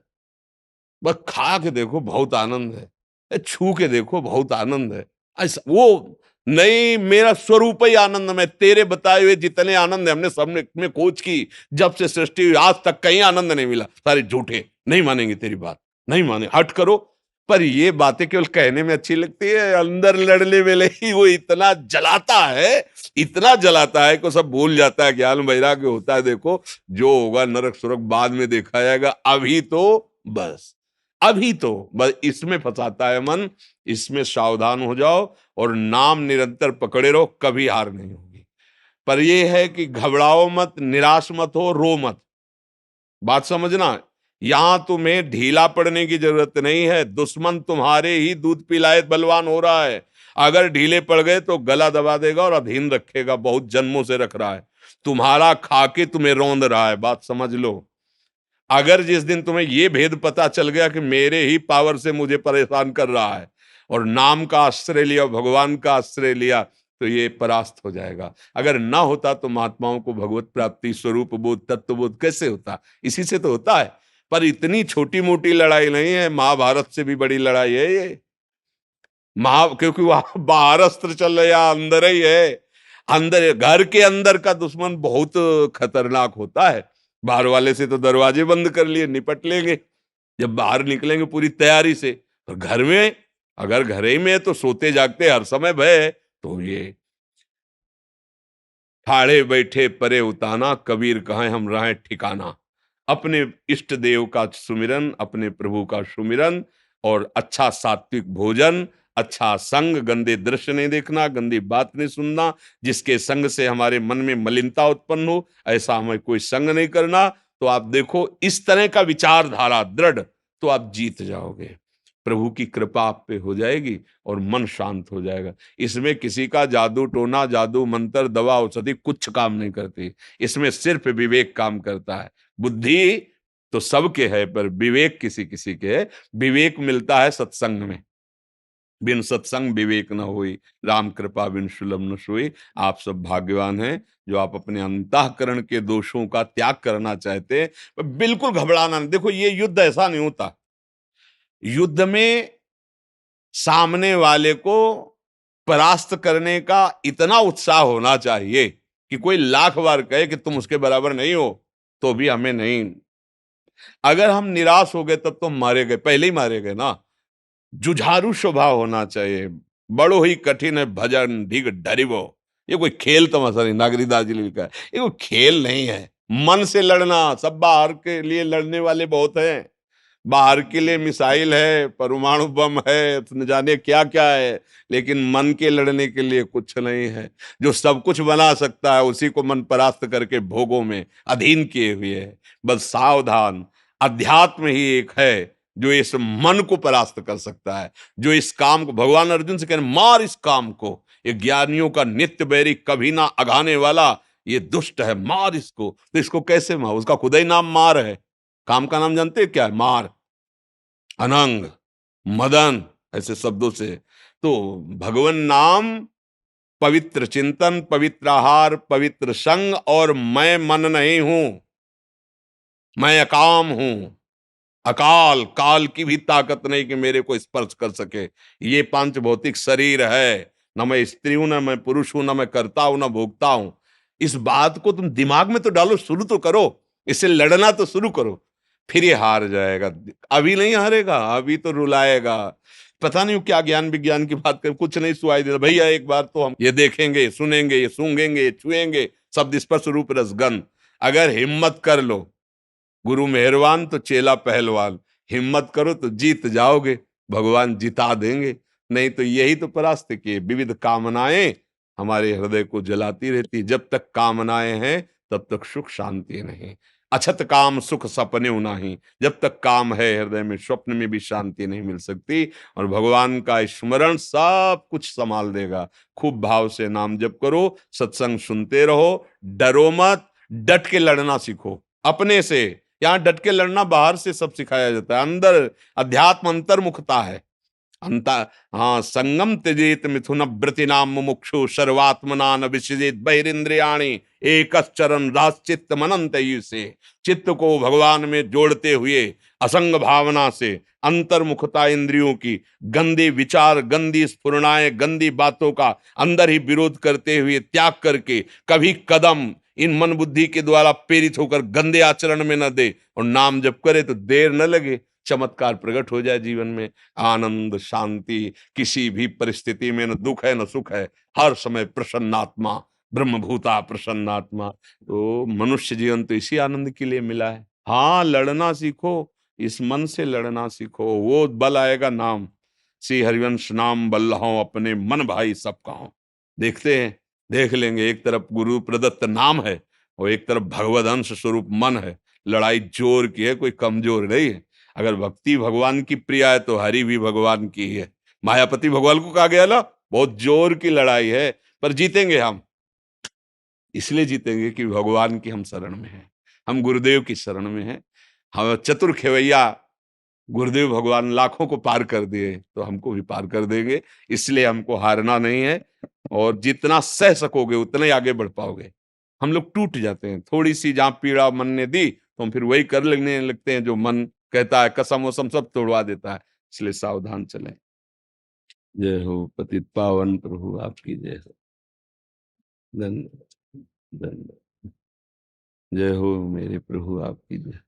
बस खा के देखो बहुत आनंद है, छू के देखो बहुत आनंद है। ऐसा वो नहीं, मेरा स्वरूप ही आनंद में। तेरे बताए हुए जितने आनंद है हमने सबने में खोज की, जब से सृष्टि हुई आज तक कहीं आनंद नहीं मिला। सारे झूठे, नहीं मानेंगे तेरी बात, नहीं माने, हट करो। पर ये बातें केवल कहने में अच्छी लगती है, अंदर लड़ने वेले ही वो इतना जलाता है, इतना जलाता है कि सब भूल जाता है। ज्ञान वैराग्य होता है, देखो जो होगा नरक सुरक बाद में देखा जाएगा, अभी तो बस, अभी तो बस इसमें फंसाता है मन। इसमें सावधान हो जाओ और नाम निरंतर पकड़े रहो, कभी हार नहीं होगी। पर यह है कि घबराओ मत, निराश मत हो, रो मत। बात समझना, यहां तुम्हें ढीला पड़ने की जरूरत नहीं है। दुश्मन तुम्हारे ही दूध पिलाए बलवान हो रहा है। अगर ढीले पड़ गए तो गला दबा देगा और अधीन रखेगा, बहुत जन्मों से रख रहा है, तुम्हारा खा के तुम्हें रौंद रहा है। बात समझ लो। अगर जिस दिन तुम्हें यह भेद पता चल गया कि मेरे ही पावर से मुझे परेशान कर रहा है, और नाम का आश्रय लिया, भगवान का आश्रय लिया, तो ये परास्त हो जाएगा। अगर ना होता तो महात्माओं को भगवत प्राप्ति, स्वरूप बोध, तत्व बोध कैसे होता? इसी से तो होता है। पर इतनी छोटी मोटी लड़ाई नहीं है, महाभारत से भी बड़ी लड़ाई है ये। क्योंकि वहां बाहर अस्त्र चल रहा है, अंदर ही है। अंदर, घर के अंदर का दुश्मन बहुत खतरनाक होता है। बाहर वाले से तो दरवाजे बंद कर लिए, निपट लेंगे। जब बाहर निकलेंगे पूरी तैयारी से, तो घर में, अगर घर ही में तो सोते जागते हर समय भय है। तो ये ठाड़े बैठे परे उताना, कबीर कहें हम रहें ठिकाना। अपने इष्ट देव का सुमिरन, अपने प्रभु का सुमिरन, और अच्छा सात्विक भोजन, अच्छा संग, गंदे दृश्य नहीं देखना, गंदी बात नहीं सुनना, जिसके संग से हमारे मन में मलिनता उत्पन्न हो, ऐसा हमें कोई संग नहीं करना। तो आप देखो, इस तरह का विचारधारा दृढ़, तो आप जीत जाओगे। प्रभु की कृपा आप पे हो जाएगी और मन शांत हो जाएगा। इसमें किसी का जादू टोना, जादू मंत्र, दवा औषधि कुछ काम नहीं करती। इसमें सिर्फ विवेक काम करता है। बुद्धि तो सबके है, पर विवेक किसी किसी के है। विवेक मिलता है सत्संग में। बिन सत्संग विवेक न होई, राम कृपा बिन सुलभ न सोई। आप सब भाग्यवान हैं जो आप अपने अंतःकरण के दोषों का त्याग करना चाहते हैं। बिल्कुल घबराना नहीं। देखो, ये युद्ध ऐसा नहीं होता। युद्ध में सामने वाले को परास्त करने का इतना उत्साह होना चाहिए कि कोई लाख बार कहे कि तुम उसके बराबर नहीं हो, तो भी हमें नहीं। अगर हम निराश हो गए तब तो मारे गए, पहले ही मारे गए ना। जुझारू स्वभाव होना चाहिए। बड़ो ही कठिन है भजन ढिग डरिवो। ये कोई खेल तमाशा नहीं, नागरीदास जी ने लिखा है, ये कोई खेल नहीं है। मन से लड़ना, सब बाहर के लिए लड़ने वाले बहुत हैं। बाहर के लिए मिसाइल है, परमाणु बम है, न जाने क्या क्या है, लेकिन मन के लड़ने के लिए कुछ नहीं है। जो सब कुछ बना सकता है उसी को मन परास्त करके भोगों में अधीन किए हुए है। बस सावधान, अध्यात्म ही एक है जो इस मन को परास्त कर सकता है, जो इस काम को, भगवान अर्जुन से कह रहे मार इस काम को, ये ज्ञानियों का नित्य बैरी, कभी ना अघाने वाला, ये दुष्ट है, मार इसको। तो इसको कैसे मार? उसका खुदा ही नाम मार है। काम का नाम जानते हैं क्या है? मार, अनंग, मदन, ऐसे शब्दों से। तो भगवान नाम, पवित्र चिंतन, पवित्र आहार, पवित्र संग, और मैं मन नहीं हूं, मैं अकाम हूं। अकाल, काल की भी ताकत नहीं कि मेरे को स्पर्श कर सके। ये पांच भौतिक शरीर है, न मैं स्त्री हूं, न मैं पुरुष हूं, न मैं करता हूं, न भोगता हूं। इस बात को तुम दिमाग में तो डालो, शुरू तो करो, इससे लड़ना तो शुरू करो, फिर ये हार जाएगा। अभी नहीं हारेगा, अभी तो रुलाएगा। पता नहीं क्या ज्ञान विज्ञान की बात कर, कुछ नहीं सुनाई देता भैया। एक बार तो हम ये देखेंगे, सुनेंगे, ये सूंघेंगे, ये छुएंगे, शब्द स्पर्श रूप रसगंध। अगर हिम्मत कर लो, गुरु मेहरबान तो चेला पहलवान, हिम्मत करो तो जीत जाओगे, भगवान जिता देंगे। नहीं तो यही तो परास्त किए, विविध कामनाएं हमारे हृदय को जलाती रहती। जब तक कामनाएं हैं तब तक सुख शांति नहीं। अछत काम सुख सपने नहीं, जब तक काम है हृदय में, स्वप्न में भी शांति नहीं मिल सकती। और भगवान का स्मरण सब कुछ संभाल देगा। खूब भाव से नाम जप करो, सत्संग सुनते रहो, डरो मत, डट के लड़ना सीखो अपने से। यहां डट के लड़ना बाहर से सब सिखाया जाता है, अंदर अध्यात्म अंतर्मुखता है। अंता हाँ, संगम त्यजेत मिथुन व्रति नाम मुमुक्षु सर्वात्मना न विसृजेत बहिरिंद्रियाणि एकश्चरन् राश्चित्त मनंत से। चित्त को भगवान में जोड़ते हुए असंग भावना से, अंतर्मुखता इंद्रियों की, गंदे विचार, गंदी स्फुरणाएं, गंदी बातों का अंदर ही विरोध करते हुए त्याग करके कभी कदम इन मन बुद्धि के द्वारा प्रेरित होकर गंदे आचरण में न दे, और नाम जप करे तो देर न लगे, चमत्कार प्रकट हो जाए जीवन में। आनंद, शांति, किसी भी परिस्थिति में न दुख है न सुख है, हर समय प्रसन्नात्मा, ब्रह्मभूता प्रसन्नात्मा। तो मनुष्य जीवन तो इसी आनंद के लिए मिला है। हाँ, लड़ना सीखो, इस मन से लड़ना सीखो, वो बल आएगा नाम। श्री हरिवंश नाम बल्लहों अपने मन भाई सब कहो। देखते हैं, देख लेंगे, एक तरफ गुरु प्रदत्त नाम है और एक तरफ भगवद अंश स्वरूप मन है। लड़ाई जोर की है, कोई कमजोर नहीं है। अगर भक्ति भगवान की प्रिय है तो हरि भी भगवान की ही है। मायापति भगवान को कहा गया ना, बहुत जोर की लड़ाई है, पर जीतेंगे हम। इसलिए जीतेंगे कि भगवान की हम शरण में हैं, हम गुरुदेव की शरण में हैं। हम चतुर खेवैया गुरुदेव भगवान लाखों को पार कर दिए, तो हमको भी पार कर देंगे। इसलिए हमको हारना नहीं है, और जितना सह सकोगे उतना ही आगे बढ़ पाओगे। हम लोग टूट जाते हैं, थोड़ी सी जहां पीड़ा मन ने दी तो हम फिर वही कर लगने लगते हैं जो मन कहता है, कसम वसम सब तोड़वा देता है। इसलिए सावधान चलें। जय हो पतित पावन प्रभु आपकी जय हो। धन्यवाद, धन्यवाद। जय हो मेरे प्रभु आपकी जय।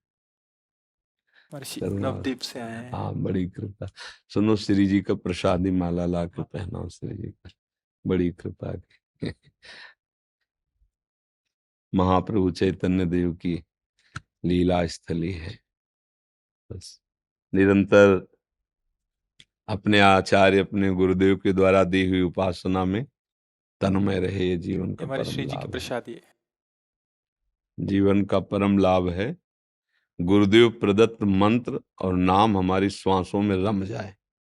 महर्षि करुणा, नवदीप से आए हैं। हाँ, बड़ी कृपा। सुनो, श्री जी का प्रसादी माला ला के पहनाओ श्री जी का, बड़ी कृपा की। महाप्रभु चैतन्य देव की लीला स्थली है। बस निरंतर अपने आचार्य, अपने गुरुदेव के द्वारा दी हुई उपासना में तन्मय रहे, ये जीवन का हमारे परम श्री जी की लाभ है। प्रसादी है। जीवन का परम लाभ है गुरुदेव प्रदत्त मंत्र और नाम हमारी श्वासों में रम जाए,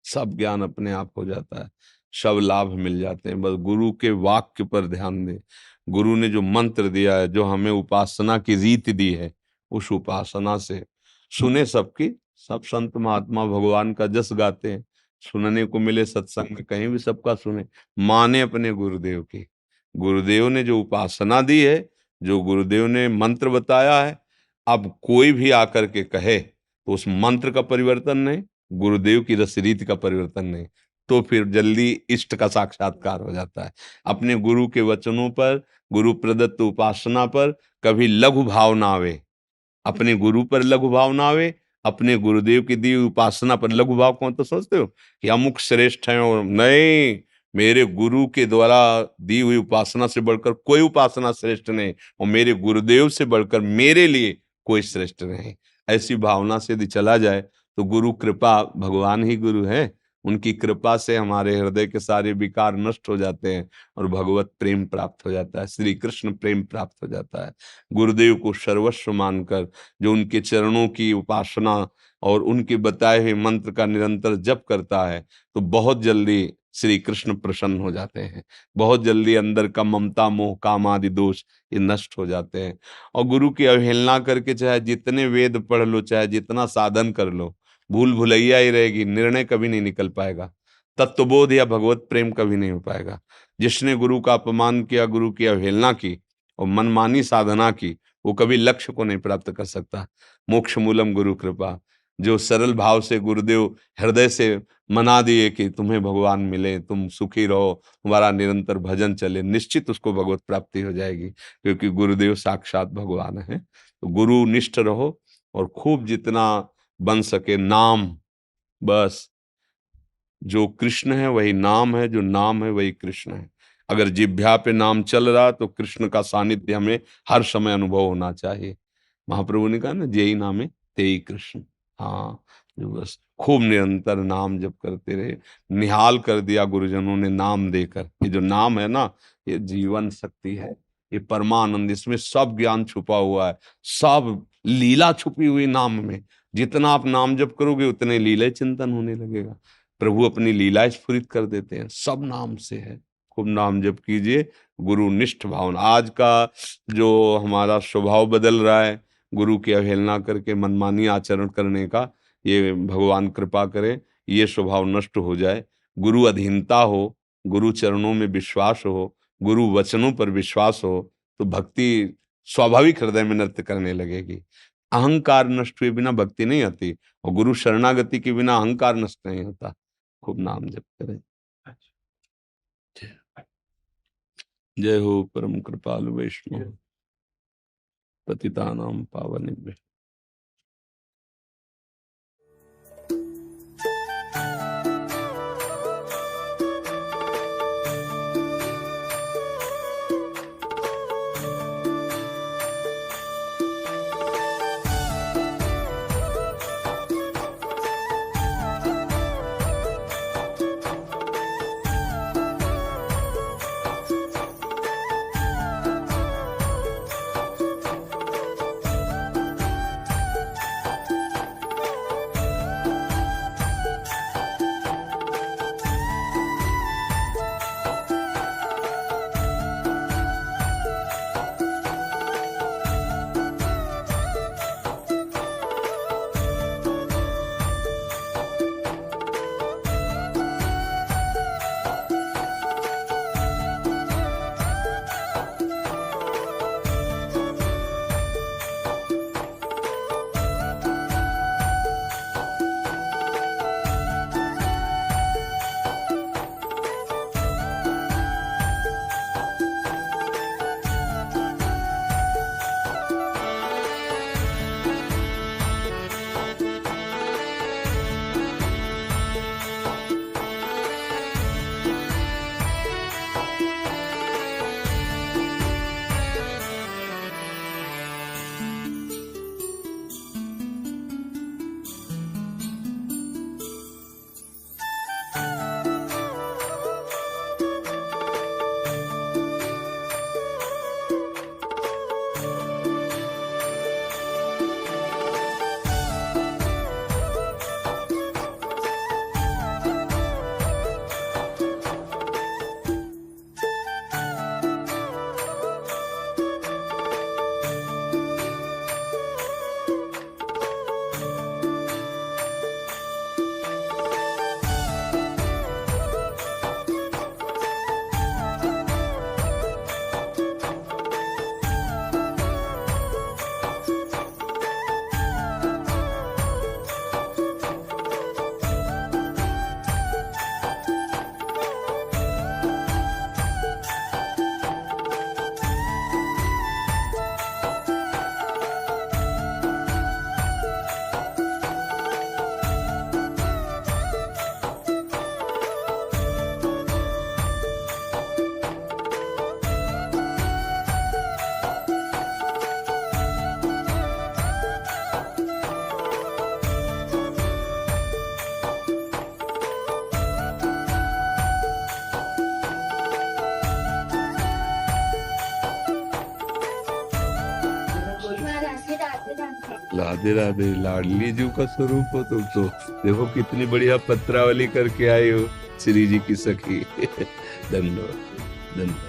सब ज्ञान अपने आप हो जाता है, सब लाभ मिल जाते हैं। बस गुरु के वाक्य पर ध्यान दें। गुरु ने जो मंत्र दिया है, जो हमें उपासना की रीति दी है, उस उपासना से सुने सबकी। सब संत महात्मा भगवान का जस गाते हैं, सुनने को मिले सत्संग में, कहीं भी सबका सुने, माने अपने गुरुदेव की। गुरुदेव ने जो उपासना दी है, जो गुरुदेव ने मंत्र बताया है, अब कोई भी आकर के कहे तो उस मंत्र का परिवर्तन नहीं, गुरुदेव की रस रीति का परिवर्तन नहीं, तो फिर जल्दी इष्ट का साक्षात्कार हो जाता है। अपने गुरु के वचनों पर, गुरु प्रदत्त उपासना पर कभी लघु भाव ना आवे। अपने गुरु पर लघु भाव ना आवे, अपने गुरुदेव की दी हुई उपासना पर लघु भाव। कौन तो सोचते हो कि अमुक श्रेष्ठ है, और नहीं, मेरे गुरु के द्वारा दी हुई उपासना से बढ़कर कोई उपासना श्रेष्ठ नहीं, और मेरे गुरुदेव से बढ़कर मेरे लिए कोई श्रेष्ठ नहीं। ऐसी भावना से यदि चला जाए तो गुरु कृपा, भगवान ही गुरु है, उनकी कृपा से हमारे हृदय के सारे विकार नष्ट हो जाते हैं और भगवत प्रेम प्राप्त हो जाता है, श्री कृष्ण प्रेम प्राप्त हो जाता है। गुरुदेव को सर्वस्व मानकर जो उनके चरणों की उपासना और उनके बताए हुए मंत्र का निरंतर जप करता है, तो बहुत जल्दी श्री कृष्ण प्रसन्न हो जाते हैं। बहुत जल्दी अंदर का ममता मोह काम आदि दोष ये नष्ट हो जाते हैं। और गुरु की अवहेलना करके चाहे जितने वेद पढ़ लो, चाहे जितना साधन कर लो, भूल भुलैया ही रहेगी, निर्णय कभी नहीं निकल पाएगा, तत्वबोध या भगवत प्रेम कभी नहीं हो पाएगा। जिसने गुरु का अपमान किया, गुरु की अवहेलना की और मनमानी साधना की, वो कभी लक्ष्य को नहीं प्राप्त कर सकता। मोक्ष मूलम गुरु कृपा। जो सरल भाव से गुरुदेव हृदय से मना दिए कि तुम्हें भगवान मिले, तुम सुखी रहो, तुम्हारा निरंतर भजन चले, निश्चित उसको भगवत प्राप्ति हो जाएगी, क्योंकि गुरुदेव साक्षात भगवान है। तो गुरु निष्ठ रहो और खूब जितना बन सके नाम, बस जो कृष्ण है वही नाम है, जो नाम है वही कृष्ण है। अगर जिह्वा पे नाम चल रहा तो कृष्ण का सानिध्य हमें हर समय अनुभव होना चाहिए। महाप्रभु ने कहा ना, जेई नामे तेई कृष्ण। हाँ, जो बस खूब निरंतर नाम जप करते रहे। निहाल कर दिया गुरुजनों ने नाम देकर। ये जो नाम है ना, ये जीवन शक्ति है, ये परमानंद, इसमें सब ज्ञान छुपा हुआ है, सब लीला छुपी हुई नाम में। जितना आप नाम जप करोगे उतने लीला चिंतन होने लगेगा। प्रभु अपनी लीला स्फुरित कर देते हैं, सब नाम से है। खूब नाम जप कीजिए, गुरु निष्ठ भावना। आज का जो हमारा स्वभाव बदल रहा है, गुरु की अवहेलना करके मनमानी आचरण करने का, ये भगवान कृपा करे ये स्वभाव नष्ट हो जाए। गुरु अधीनता हो, गुरु चरणों में विश्वास हो, गुरु वचनों पर विश्वास हो, तो भक्ति स्वाभाविक हृदय में नृत्य करने लगेगी। अहंकार नष्ट हुए बिना भक्ति नहीं आती, और गुरु शरणागति के बिना अहंकार नष्ट नहीं होता। खूब नाम जप करें। जय हो परम कृपालु वैष्णव पतितानां पावनेभ्यः। राधे राधे, लाडली जी का स्वरूप हो तुम तो। देखो कितनी बढ़िया पत्रावली करके आए हो श्री जी की सखी। धन्यवाद धन्यवाद।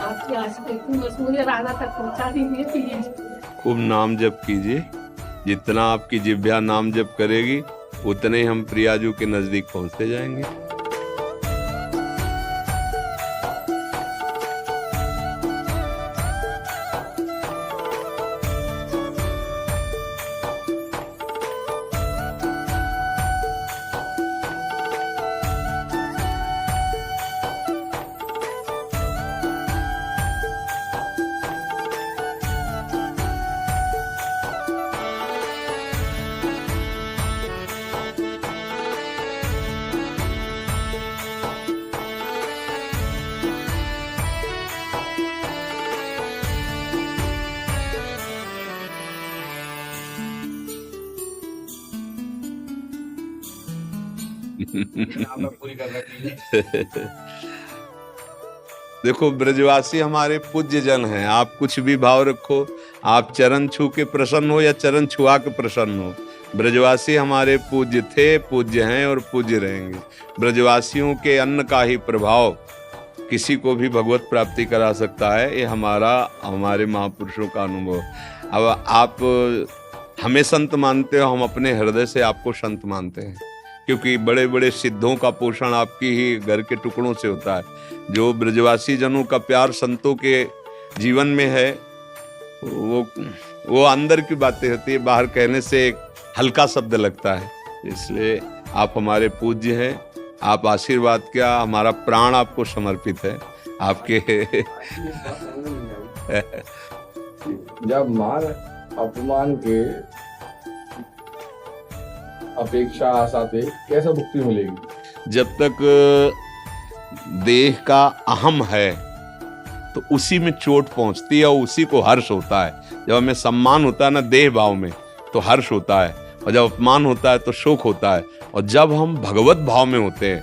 आपकी आस देखूं बस मुझे राधा तक पहुंचा दीजिए प्लीज। खूब नाम जप कीजिए, जितना आपकी जिह्वा नाम जप करेगी उतने ही हम प्रियाजू के नजदीक पहुंचते जाएंगे। देखो ब्रजवासी हमारे पूज्य जन हैं, आप कुछ भी भाव रखो, आप चरण छू के प्रसन्न हो या चरण छुआ के प्रसन्न हो, ब्रजवासी हमारे पूज्य थे, पूज्य हैं और पूज्य रहेंगे। ब्रजवासियों के अन्न का ही प्रभाव किसी को भी भगवत प्राप्ति करा सकता है, ये हमारे महापुरुषों का अनुभव। अब आप हमें संत मानते हो, हम अपने हृदय से आपको संत मानते हैं, क्योंकि बड़े बड़े सिद्धों का पोषण आपकी ही घर के टुकड़ों से होता है। जो ब्रजवासी जनों का प्यार संतों के जीवन में है, वो अंदर की बातें होती है, बाहर कहने से एक हल्का शब्द लगता है। इसलिए आप हमारे पूज्य हैं, आप आशीर्वाद क्या, हमारा प्राण आपको समर्पित है। आपके जब मान अपमान के अपेक्षा आशा थे, कैसे मुक्ति मिलेगी? जब तक देह का अहम है तो उसी में चोट पहुंचती है और उसी को हर्ष होता है। जब हमें सम्मान होता है ना देह भाव में तो हर्ष होता है, और जब अपमान होता है तो शोक होता है, और जब हम भगवत भाव में होते हैं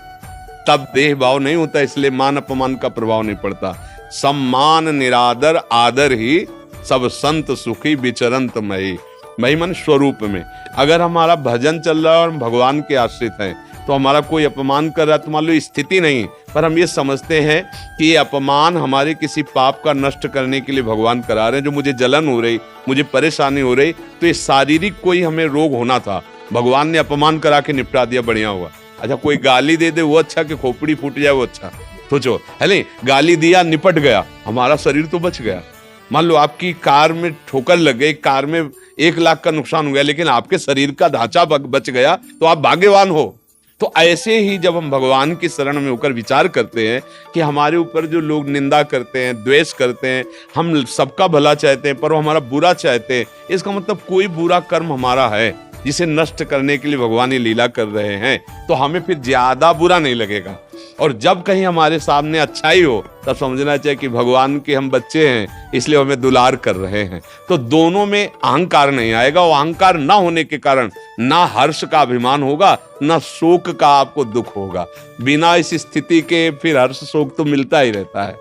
तब देह भाव नहीं होता, इसलिए मान अपमान का प्रभाव नहीं पड़ता। सम्मान निरादर आदर ही सब संत सुखी विचरंत मई। मई मन स्वरूप में। अगर हमारा भजन चल रहा है और हम भगवान के आश्रित हैं तो हमारा कोई अपमान कर रहा है तो मान लो स्थिति नहीं, पर हम ये समझते हैं कि ये अपमान हमारे किसी पाप का नष्ट करने के लिए भगवान करा रहे हैं। जो मुझे जलन हो रही, मुझे परेशानी हो रही, तो ये शारीरिक कोई हमें रोग होना था, भगवान ने अपमान करा के निपटा दिया, बढ़िया हुआ। अच्छा कोई गाली दे दे वो अच्छा कि खोपड़ी फूट जाए वो अच्छा? सोचो, है नहीं, गाली दिया निपट गया, हमारा शरीर तो बच गया। मान लो आपकी कार में ठोकर लग गई, कार में 1 लाख का नुकसान हो गया, लेकिन आपके शरीर का ढांचा बच गया, तो आप भाग्यवान हो। तो ऐसे ही जब हम भगवान की शरण में होकर विचार करते हैं कि हमारे ऊपर जो लोग निंदा करते हैं, द्वेष करते हैं, हम सबका भला चाहते हैं पर वो हमारा बुरा चाहते हैं, इसका मतलब कोई बुरा कर्म हमारा है जिसे नष्ट करने के लिए भगवान ये लीला कर रहे हैं, तो हमें फिर ज्यादा बुरा नहीं लगेगा। और जब कहीं हमारे सामने अच्छाई हो तब समझना चाहिए कि भगवान के हम बच्चे हैं, इसलिए हमें दुलार कर रहे हैं। तो दोनों में अहंकार नहीं आएगा, और अहंकार ना होने के कारण ना हर्ष का अभिमान होगा, ना शोक का आपको दुख होगा। बिना इस स्थिति के फिर हर्ष शोक तो मिलता ही रहता है।